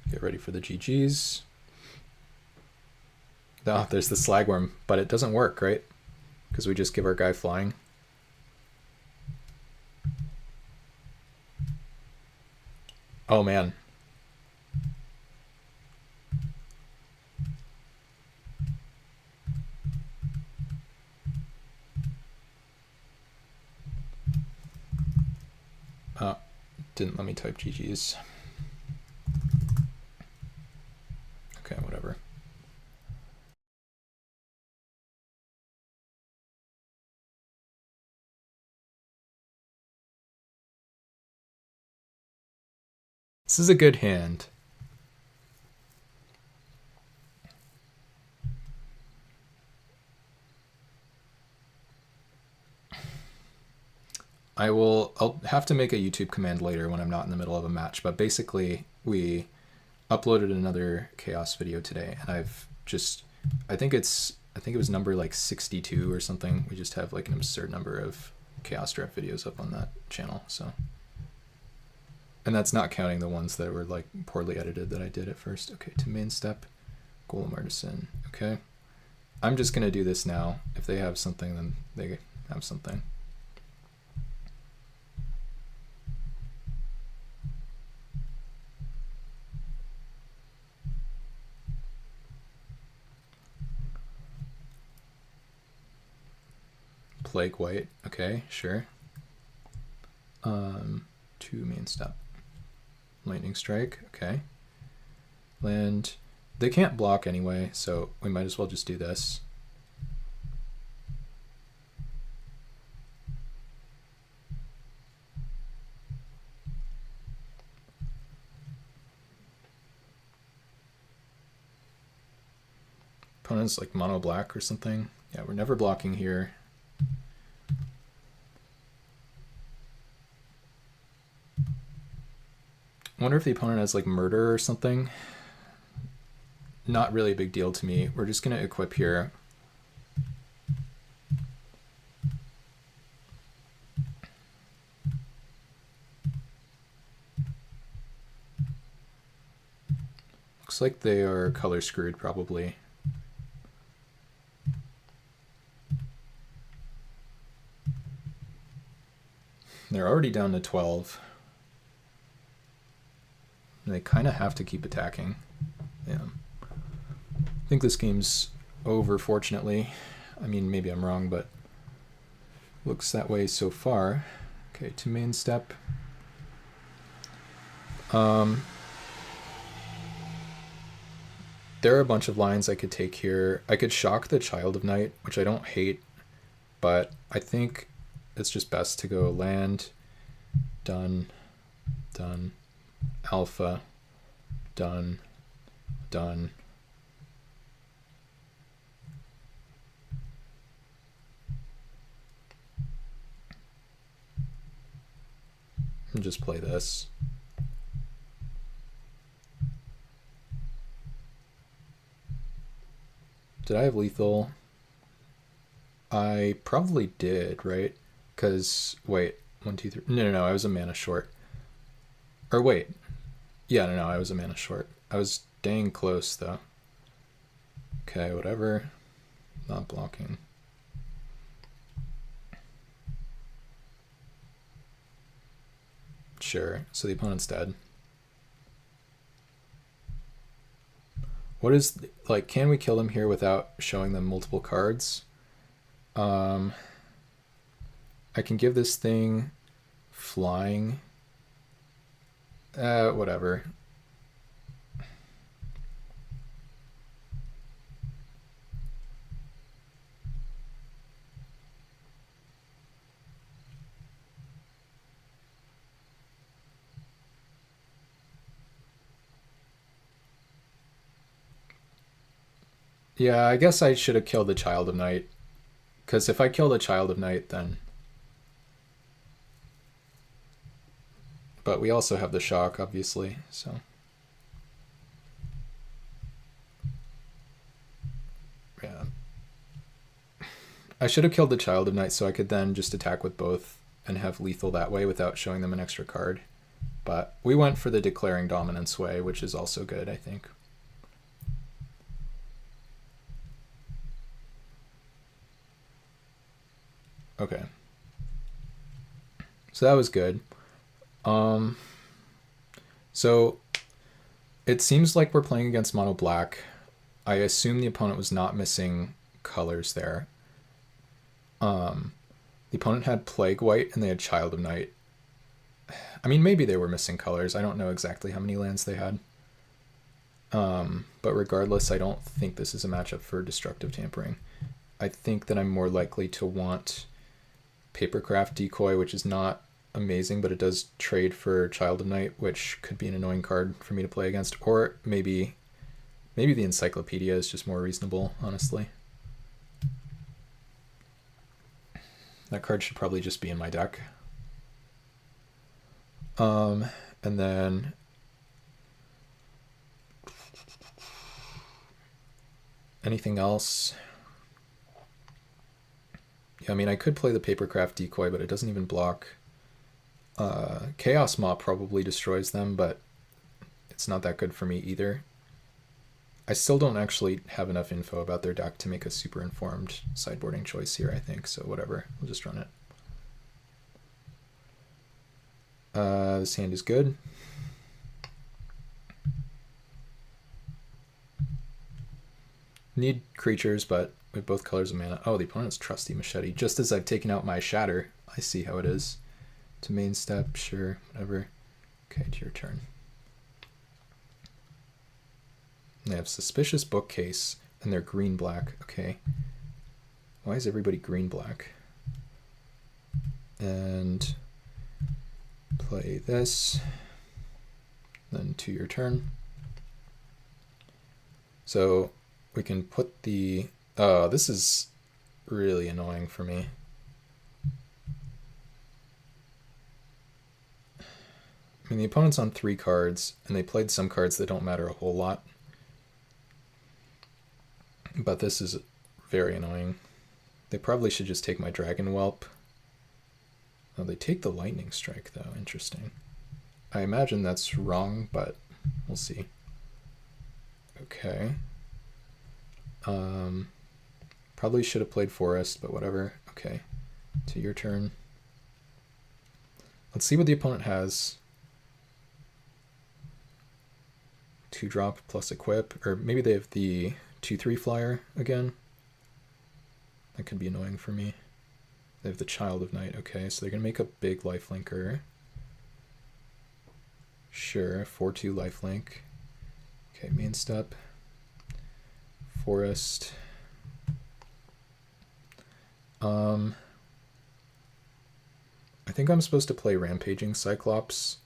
S1: Get ready for the GGs. Oh, there's the slagworm, but it doesn't work, right? Because we just give our guy flying. Oh, man. Didn't let me type GGs. Okay, whatever. This is a good hand. I'll have to make a YouTube command later when I'm not in the middle of a match, but basically we uploaded another chaos video today, and I think it was number like 62 or something. We just have like an absurd number of chaos draft videos up on that channel, so. And that's not counting the ones that were like poorly edited that I did at first. Okay, to main step, Golem Artisan. Okay. I'm just gonna do this now. If they have something, then they have something. Plague white. Okay, sure. To main step. Lightning strike. Okay. Land. They can't block anyway, so we might as well just do this. Opponent's like mono black or something. Yeah, we're never blocking here. I wonder if the opponent has like murder or something. Not really a big deal to me. We're just gonna equip here. Looks like they are color screwed probably. They're already down to 12. They kind of have to keep attacking. Yeah. I think this game's over, fortunately. I mean, maybe I'm wrong, but looks that way so far. Okay, to main step. There are a bunch of lines I could take here. I could shock the Child of Night, which I don't hate, but I think it's just best to go land, done, done, alpha, done, done. And just play this. Did I have lethal? I probably did, right? Because, wait, 1, 2, 3. No, I was a mana short. Or wait. Yeah, no, I was a mana short. I was dang close, though. Okay, whatever. Not blocking. Sure, so the opponent's dead. What is, like, can we kill them here without showing them multiple cards? I can give this thing flying. Whatever. Yeah, I guess I should have killed the Child of Night. Because if I kill the Child of Night, then... But we also have the shock, obviously, so... Yeah. I should have killed the Child of Night so I could then just attack with both and have lethal that way without showing them an extra card. But we went for the declaring dominance way, which is also good, I think. Okay. So that was good. So it seems like we're playing against mono black. I assume the opponent was not missing colors there. The opponent had Plague White and they had Child of Night. I mean, maybe they were missing colors. I don't know exactly how many lands they had. But regardless, I don't think this is a matchup for destructive tampering. I think that I'm more likely to want Papercraft Decoy, which is not amazing, but it does trade for Child of Night, which could be an annoying card for me to play against. Or maybe the Encyclopedia is just more reasonable, honestly. That card should probably just be in my deck. And then anything else? Yeah, I mean, I could play the Papercraft Decoy, but it doesn't even block. Chaos Mop probably destroys them, but it's not that good for me either. I still don't actually have enough info about their deck to make a super informed sideboarding choice here, I think, so whatever. We'll just run it. This hand is good. Need creatures, but we have both colors of mana. Oh, the opponent's Trusty Machete. Just as I've taken out my Shatter, I see how it is. To main step, sure, whatever. Okay, to your turn. They have Suspicious Bookcase, and they're green-black. Okay. Why is everybody green-black? And play this. Then to your turn. So we can put the... Oh, this is really annoying for me. I mean, the opponent's on 3 cards, and they played some cards that don't matter a whole lot. But this is very annoying. They probably should just take my Dragon Whelp. Oh, they take the Lightning Strike, though. Interesting. I imagine that's wrong, but we'll see. Okay. Probably should have played Forest, but whatever. Okay. To your turn. Let's see what the opponent has. 2-drop plus equip, or maybe they have the 2/3 flyer again. That could be annoying for me. They have the Child of Night. Okay, so they're gonna make a big lifelinker. Sure, 4/2 lifelink. Okay, main step. Forest. I think I'm supposed to play Rampaging Cyclops,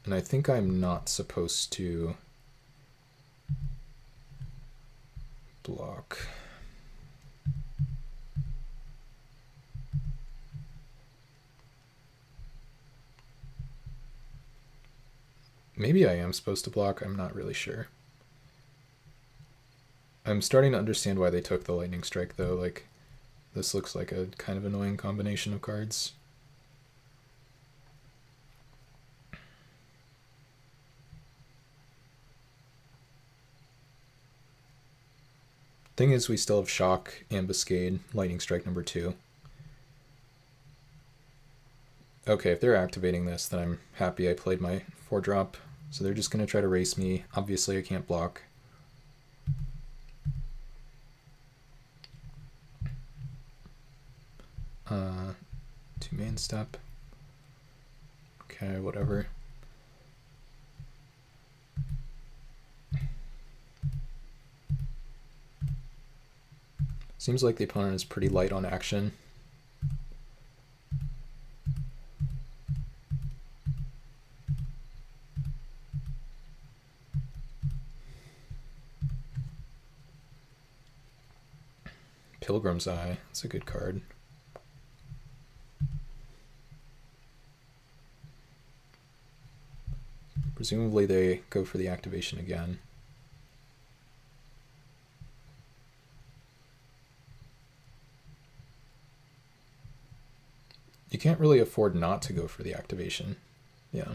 S1: and I think I'm not supposed to block. Maybe I am supposed to block, I'm not really sure. I'm starting to understand why they took the Lightning Strike, though. Like, this looks like a kind of annoying combination of cards. Thing is, we still have Shock, Ambuscade, Lightning Strike number 2. Okay, if they're activating this, then I'm happy I played my 4-drop. So they're just going to try to race me. Obviously, I can't block. To main step. Okay, whatever. Seems like the opponent is pretty light on action. Pilgrim's Eye, that's a good card. Presumably they go for the activation again. You can't really afford not to go for the activation. Yeah.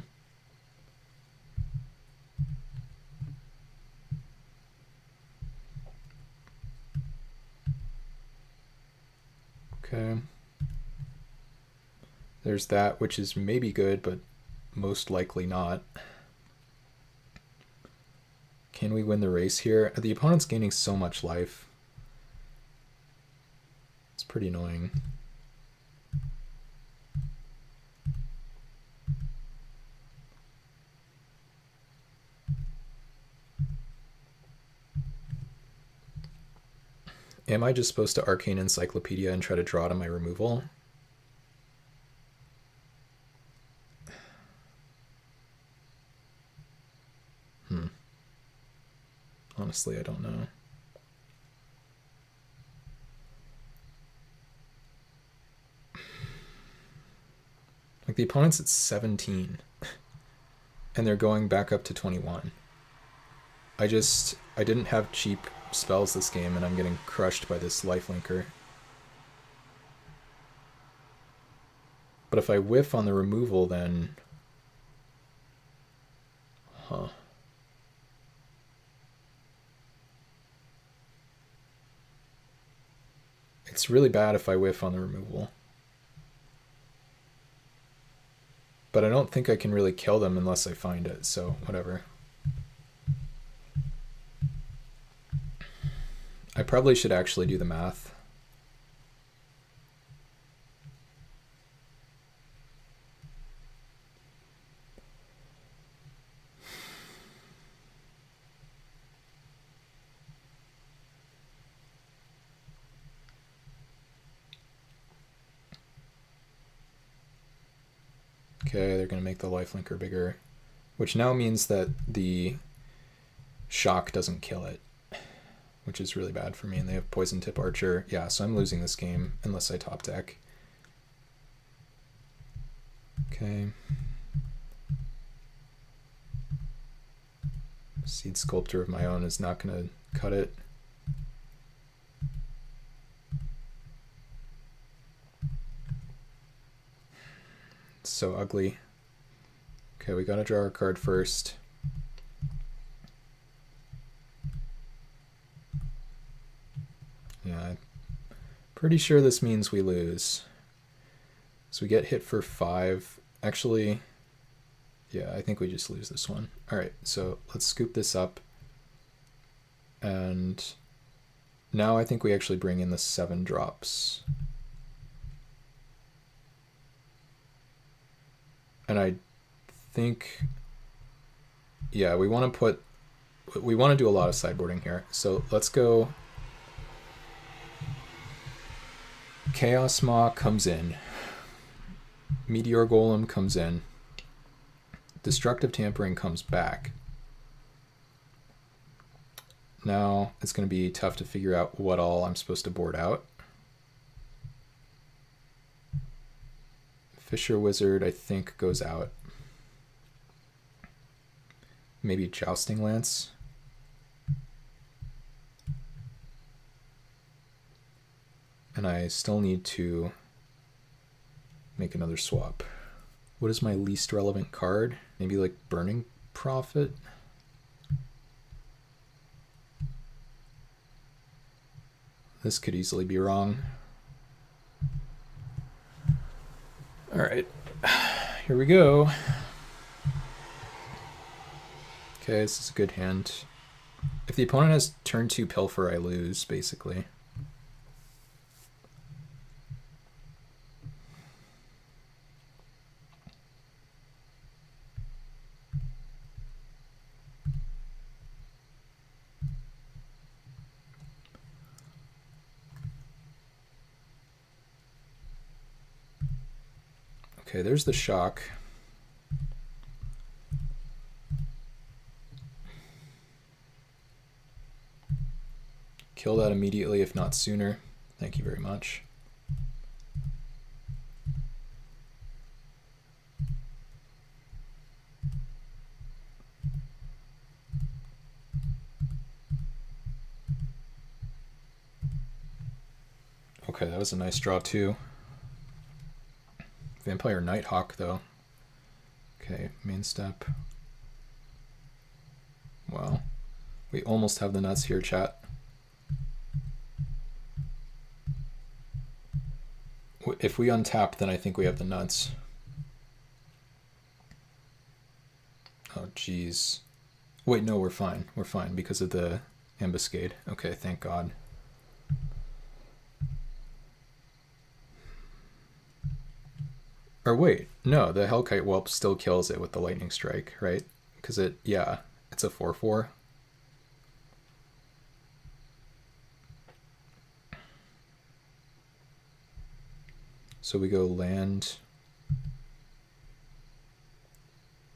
S1: Okay. There's that, which is maybe good, but most likely not. Can we win the race here? The opponent's gaining so much life. It's pretty annoying. Am I just supposed to Arcane Encyclopedia and try to draw to my removal? Honestly, I don't know. Like, the opponent's at 17. And they're going back up to 21. I didn't have cheap spells this game, and I'm getting crushed by this lifelinker. But if I whiff on the removal, then... Huh. It's really bad if I whiff on the removal. But I don't think I can really kill them unless I find it, so whatever. I probably should actually do the math. Okay, they're going to make the lifelinker bigger, which now means that the shock doesn't kill it, which is really bad for me, and they have poison tip archer. Yeah, so I'm losing this game unless I top deck. Okay. Seed Sculptor of my own is not going to cut it. It's so ugly. Okay, we gotta draw our card first. Yeah, I'm pretty sure this means we lose. So we get hit for 5. Actually, yeah, I think we just lose this one. All right, so let's scoop this up. And now I think we actually bring in the 7 drops. And I think, yeah, we want to do a lot of sideboarding here. So let's go. Chaos Maw comes in. Meteor Golem comes in. Destructive Tampering comes back. Now it's going to be tough to figure out what all I'm supposed to board out. Fisher Wizard, I think, goes out. Maybe Jousting Lance. And I still need to make another swap. What is my least relevant card? Maybe like Burning Prophet? This could easily be wrong. All right, here we go. Okay, this is a good hand. If the opponent has turn 2 Pilfer, I lose, basically. Okay, there's the shock. Kill that immediately, if not sooner. Thank you very much. Okay, that was a nice draw too. Vampire Nighthawk, though. Okay, main step. Wow. We almost have the nuts here, chat. If we untap, then I think we have the nuts. Oh, jeez. Wait, no, we're fine. We're fine because of the ambuscade. Okay, thank God. Or wait, no, the Hellkite Whelp still kills it with the lightning strike, right? Because it, yeah, it's a 4/4. So we go land,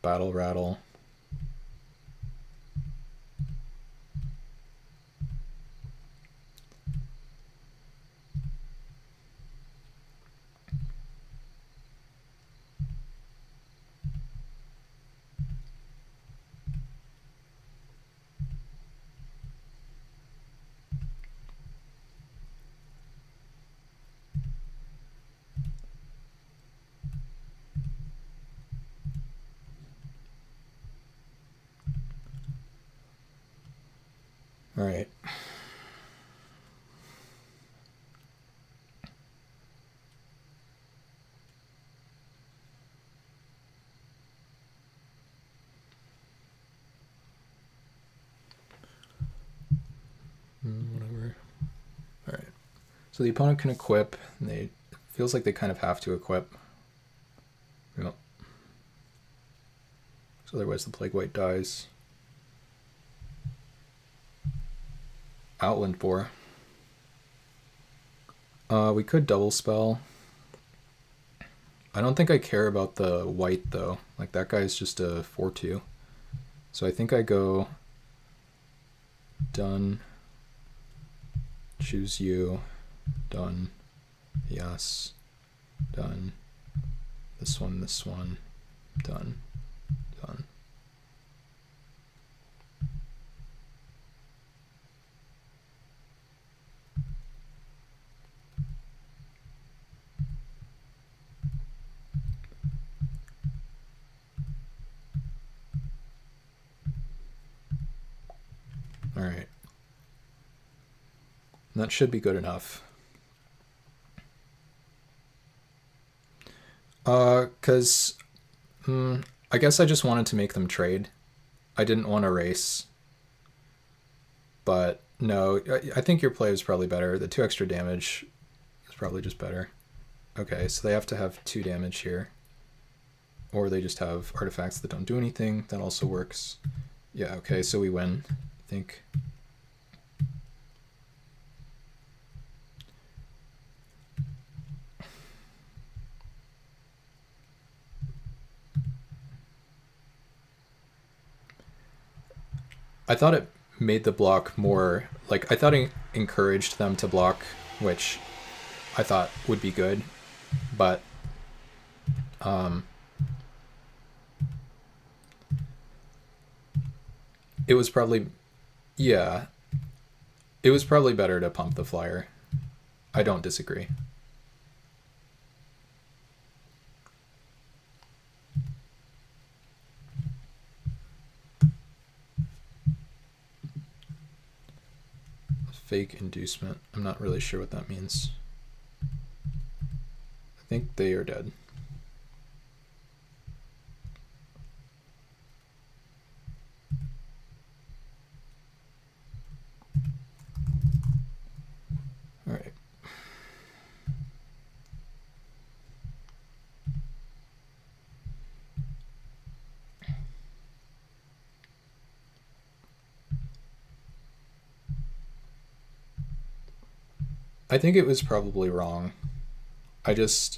S1: battle rattle. All right. Whatever. All right. So the opponent can equip, and they feels like they kind of have to equip. Yep. So otherwise the Plague White dies. Outland Boar. We could double spell. I don't think I care about the white though. Like that guy's just a 4/2. So I think I go done. Choose you. Done. Yes. Done. This one, done. Done. All right. That should be good enough. Because I guess I just wanted to make them trade. I didn't want to race. But no, I think your play is probably better. The 2 extra damage is probably just better. Okay, so they have to have 2 damage here. Or they just have artifacts that don't do anything. That also works. Yeah, okay, so we win, I think. I thought it made the block more, like, I thought it encouraged them to block, which I thought would be good, but it was probably, yeah, it was probably better to pump the flyer. I don't disagree. Fake inducement. I'm not really sure what that means. I think they are dead. All right. I think it was probably wrong. I don't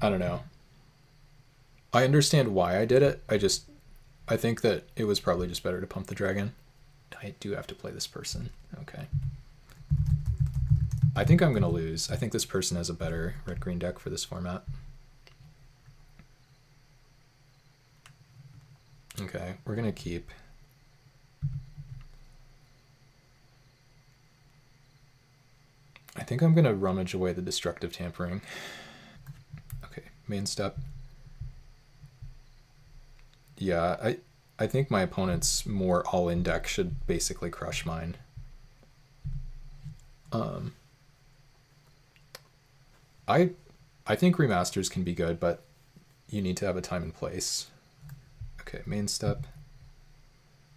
S1: know. I understand why I did it. I think that it was probably just better to pump the dragon. I do have to play this person. Okay. I think I'm going to lose. I think this person has a better red-green deck for this format. Okay, we're going to keep. I think I'm going to rummage away the destructive tampering. Okay, main step. Yeah, I think my opponent's more all-in deck should basically crush mine. I think remasters can be good, but you need to have a time and place. Okay, main step.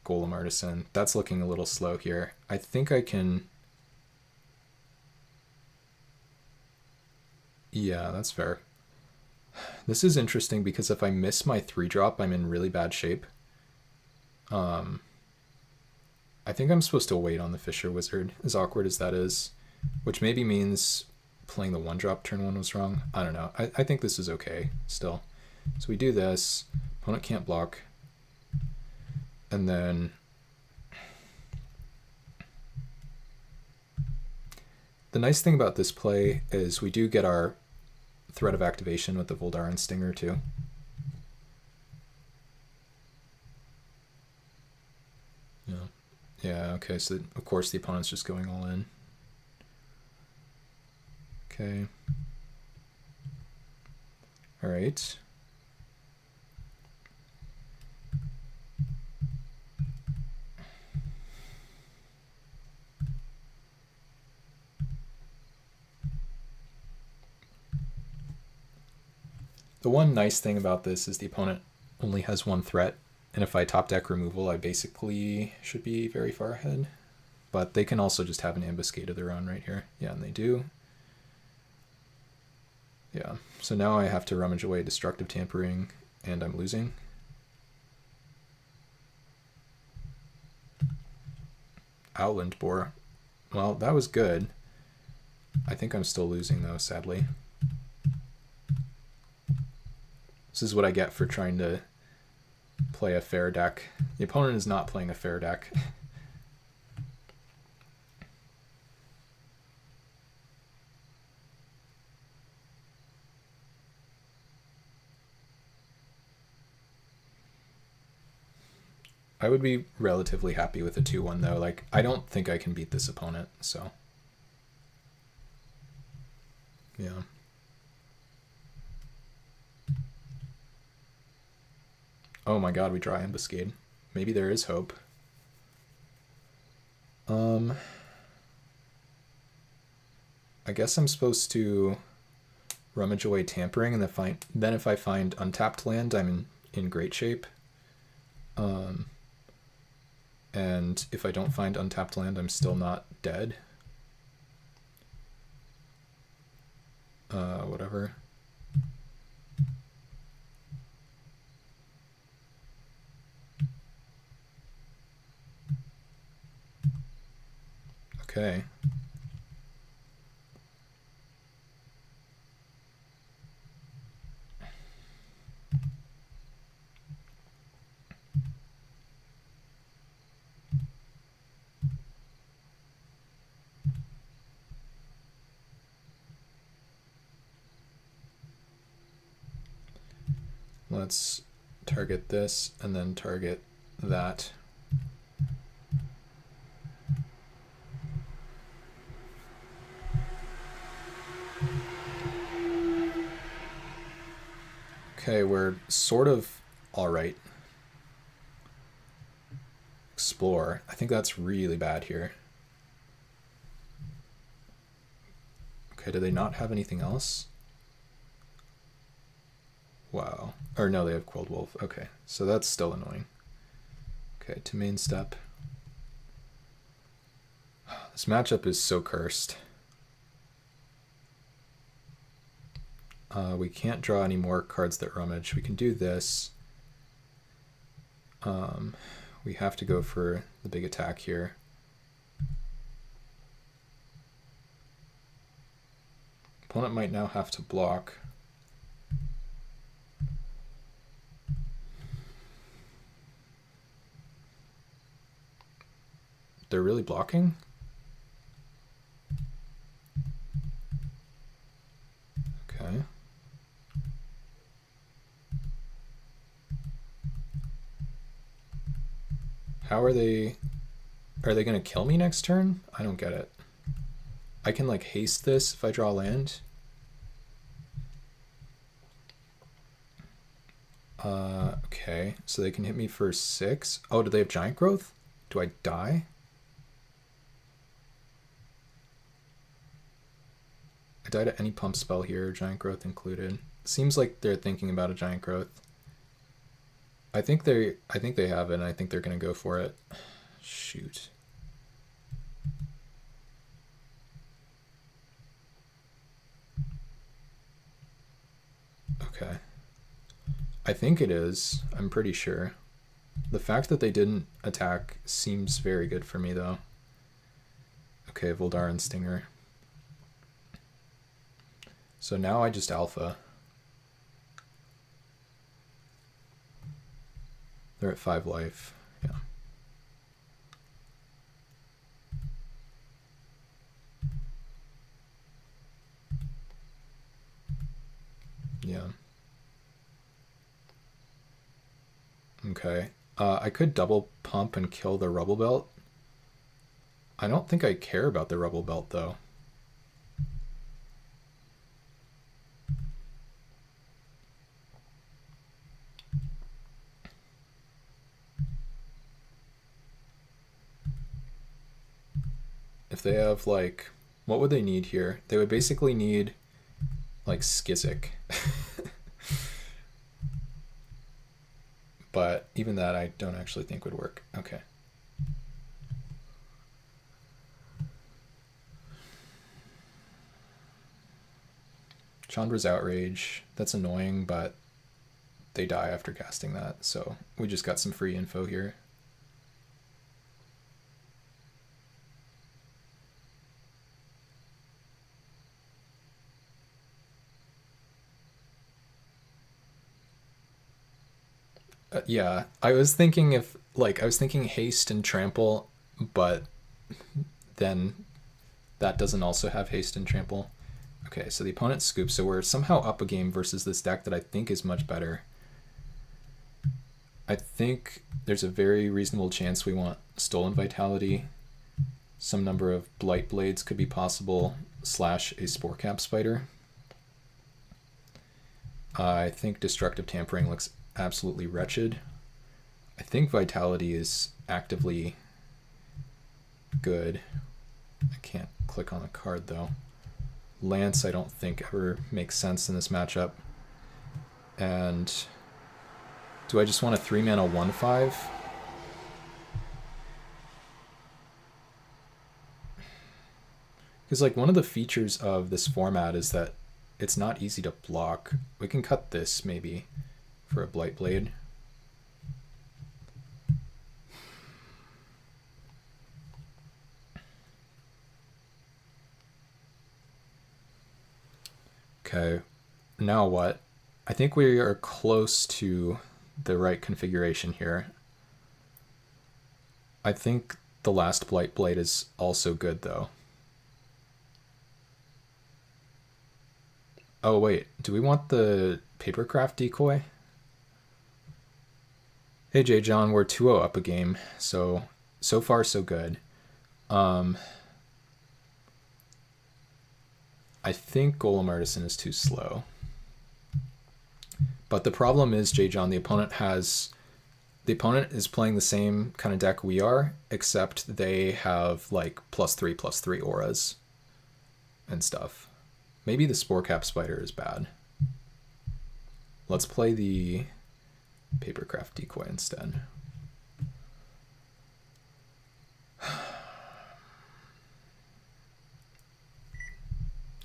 S1: Golem Artisan. That's looking a little slow here. I think I can... Yeah, that's fair. This is interesting because if I miss my 3-drop, I'm in really bad shape. I think I'm supposed to wait on the Fisher Wizard, as awkward as that is, which maybe means playing the 1-drop turn 1 was wrong. I don't know. I think this is okay still. So we do this. Opponent can't block. And then the nice thing about this play is we do get our threat of activation with the Voldaren Stinger too. Yeah, okay, so of course the opponent's just going all in. Okay. All right. The one nice thing about this is the opponent only has 1 threat, and if I top deck removal, I basically should be very far ahead. But they can also just have an ambuscade of their own right here. Yeah, and they do. Yeah, so now I have to rummage away Destructive Tampering, and I'm losing. Outland Boar. Well, that was good. I think I'm still losing, though, sadly. This is what I get for trying to play a fair deck. The opponent is not playing a fair deck. I would be relatively happy with a 2-1 though. Like, I don't think I can beat this opponent, so. Yeah. Oh my god, we draw Ambuscade. Maybe there is hope. I guess I'm supposed to rummage away Tampering, and then if I find untapped land, I'm in great shape. And if I don't find untapped land, I'm still not dead. Whatever. Okay. Let's target this and then target that. Okay, we're sort of all right. Explore. I think that's really bad here. Okay, do they not have anything else? Wow. Or no, they have Quilled Wolf. Okay, so that's still annoying. Okay, to main step. This matchup is so cursed. We can't draw any more cards that rummage. We can do this. We have to go for the big attack here. Opponent might now have to block. They're really blocking? Okay. How are they going to kill me next turn? I don't get it. I can like haste this if I draw land. Okay, so they can hit me for 6. Oh, do they have giant growth? Do I die? I died at any pump spell here, giant growth included. Seems like they're thinking about a giant growth. I think they have it, and I think they're gonna go for it. Shoot. Okay. I think it is. I'm pretty sure. The fact that they didn't attack seems very good for me, though. Okay, Voldar and Stinger. So now I just alpha. They're at 5 life. Yeah. Yeah. Okay. I could double pump and kill the rubble belt. I don't think I care about the rubble belt, though. If they have, like, what would they need here? They would basically need, like, Skizzik. But even that I don't actually think would work. Okay. Chandra's Outrage. That's annoying, but they die after casting that, so we just got some free info here. Yeah, I was thinking haste and trample, but then that doesn't also have haste and trample. Okay, so the opponent scoops, so we're somehow up a game versus this deck that I think is much better. I think there's a very reasonable chance we want Stolen Vitality. Some number of Blight Blades could be possible, / a Spore Cap Spider. I think Destructive Tampering looks absolutely wretched. I think Vitality is actively good. I can't click on a card though. Lance I don't think ever makes sense in this matchup. And do I just want a 3-mana 1/5? Because like one of the features of this format is that it's not easy to block. We can cut this maybe for a Blight Blade. Okay, now what? I think we are close to the right configuration here. I think the last Blight Blade is also good though. Oh wait, do we want the Papercraft decoy? Hey J John, we're 2-0 up a game, so far so good. I think Golem Artisan is too slow. But the problem is, J John, the opponent is playing the same kind of deck we are, except they have like +3/+3 auras and stuff. Maybe the Spore Cap Spider is bad. Let's play the Papercraft decoy instead.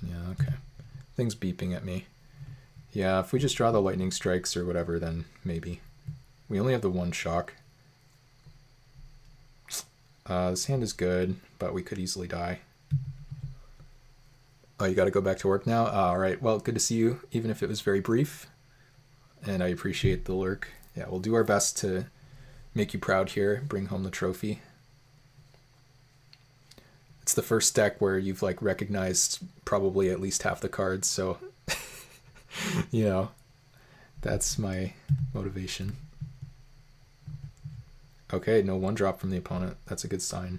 S1: Yeah, okay. Thing's beeping at me. Yeah, if we just draw the lightning strikes or whatever, then maybe. We only have the 1 shock. This hand is good, but we could easily die. Oh, you got to go back to work now? All right, well, good to see you, even if it was very brief. And I appreciate the lurk. Yeah, we'll do our best to make you proud here, bring home the trophy. It's the first deck where you've like recognized probably at least half the cards, so you know, that's my motivation. Okay, no 1-drop from the opponent. That's a good sign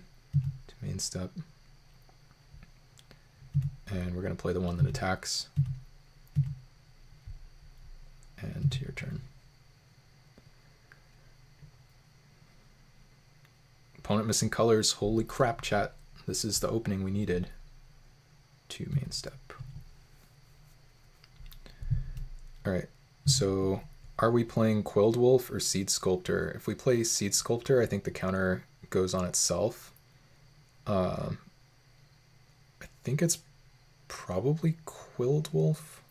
S1: to main step. And we're going to play the one that attacks. And to your turn. Opponent missing colors. Holy crap, chat. This is the opening we needed. 2 main step. Alright, so are we playing Quilled Wolf or Seed Sculptor? If we play Seed Sculptor, I think the counter goes on itself. I think it's probably Quilled Wolf.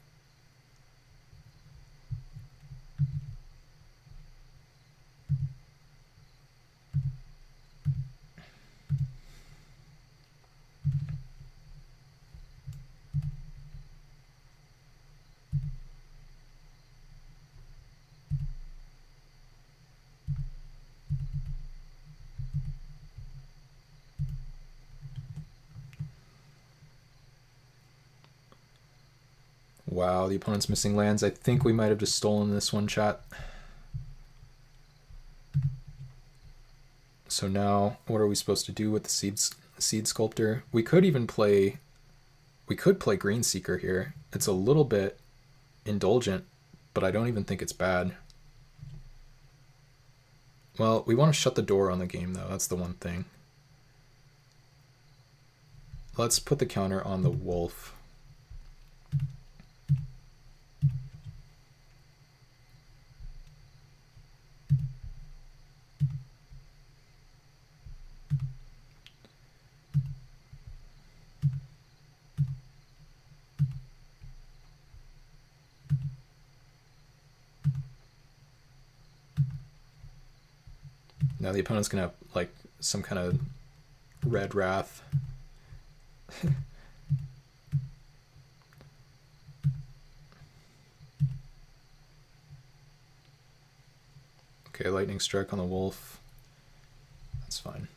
S1: Wow, the opponent's missing lands. I think we might have just stolen this one, chat. So now, what are we supposed to do with the Seed Sculptor? We could even play... We could play Green Seeker here. It's a little bit indulgent, but I don't even think it's bad. Well, we want to shut the door on the game, though. That's the one thing. Let's put the counter on the wolf. Now the opponent's gonna have like some kind of red wrath. Okay, lightning strike on the wolf. That's fine.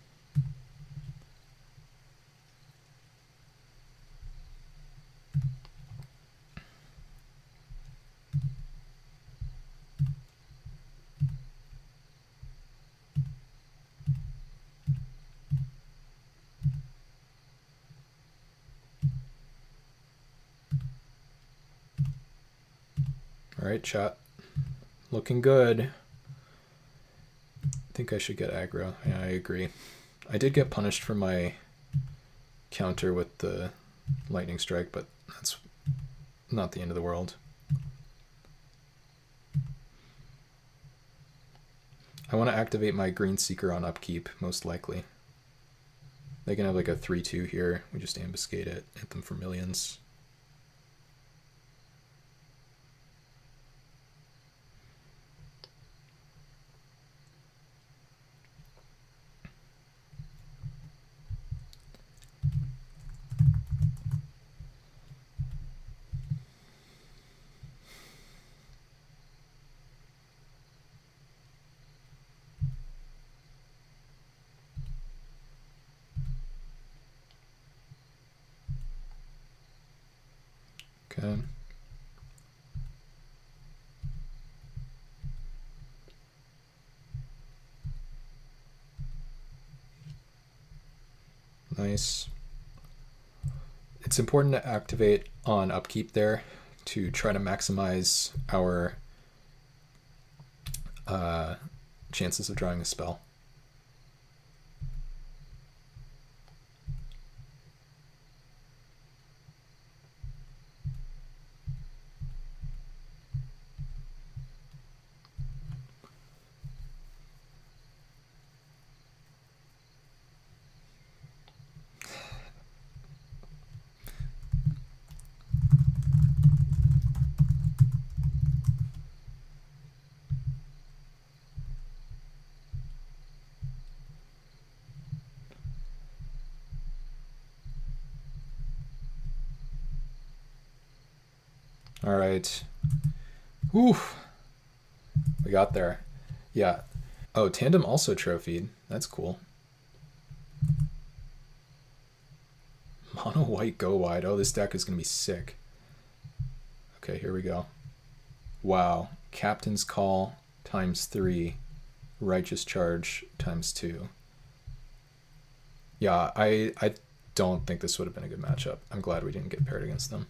S1: All right, chat. Looking good. I think I should get aggro. Yeah, I agree. I did get punished for my counter with the lightning strike, but that's not the end of the world. I want to activate my Green Seeker on upkeep, most likely. They can have like a 3-2 here. We just ambuscade it, hit them for millions. Okay. Nice. It's important to activate on upkeep there to try to maximize our chances of drawing a spell. All right. Whew. We got there. Yeah. Oh, Tandem also trophied. That's cool. Mono white go wide. Oh, this deck is going to be sick. Okay, here we go. Wow. Captain's Call ×3. Righteous Charge ×2. Yeah, I don't think this would have been a good matchup. I'm glad we didn't get paired against them.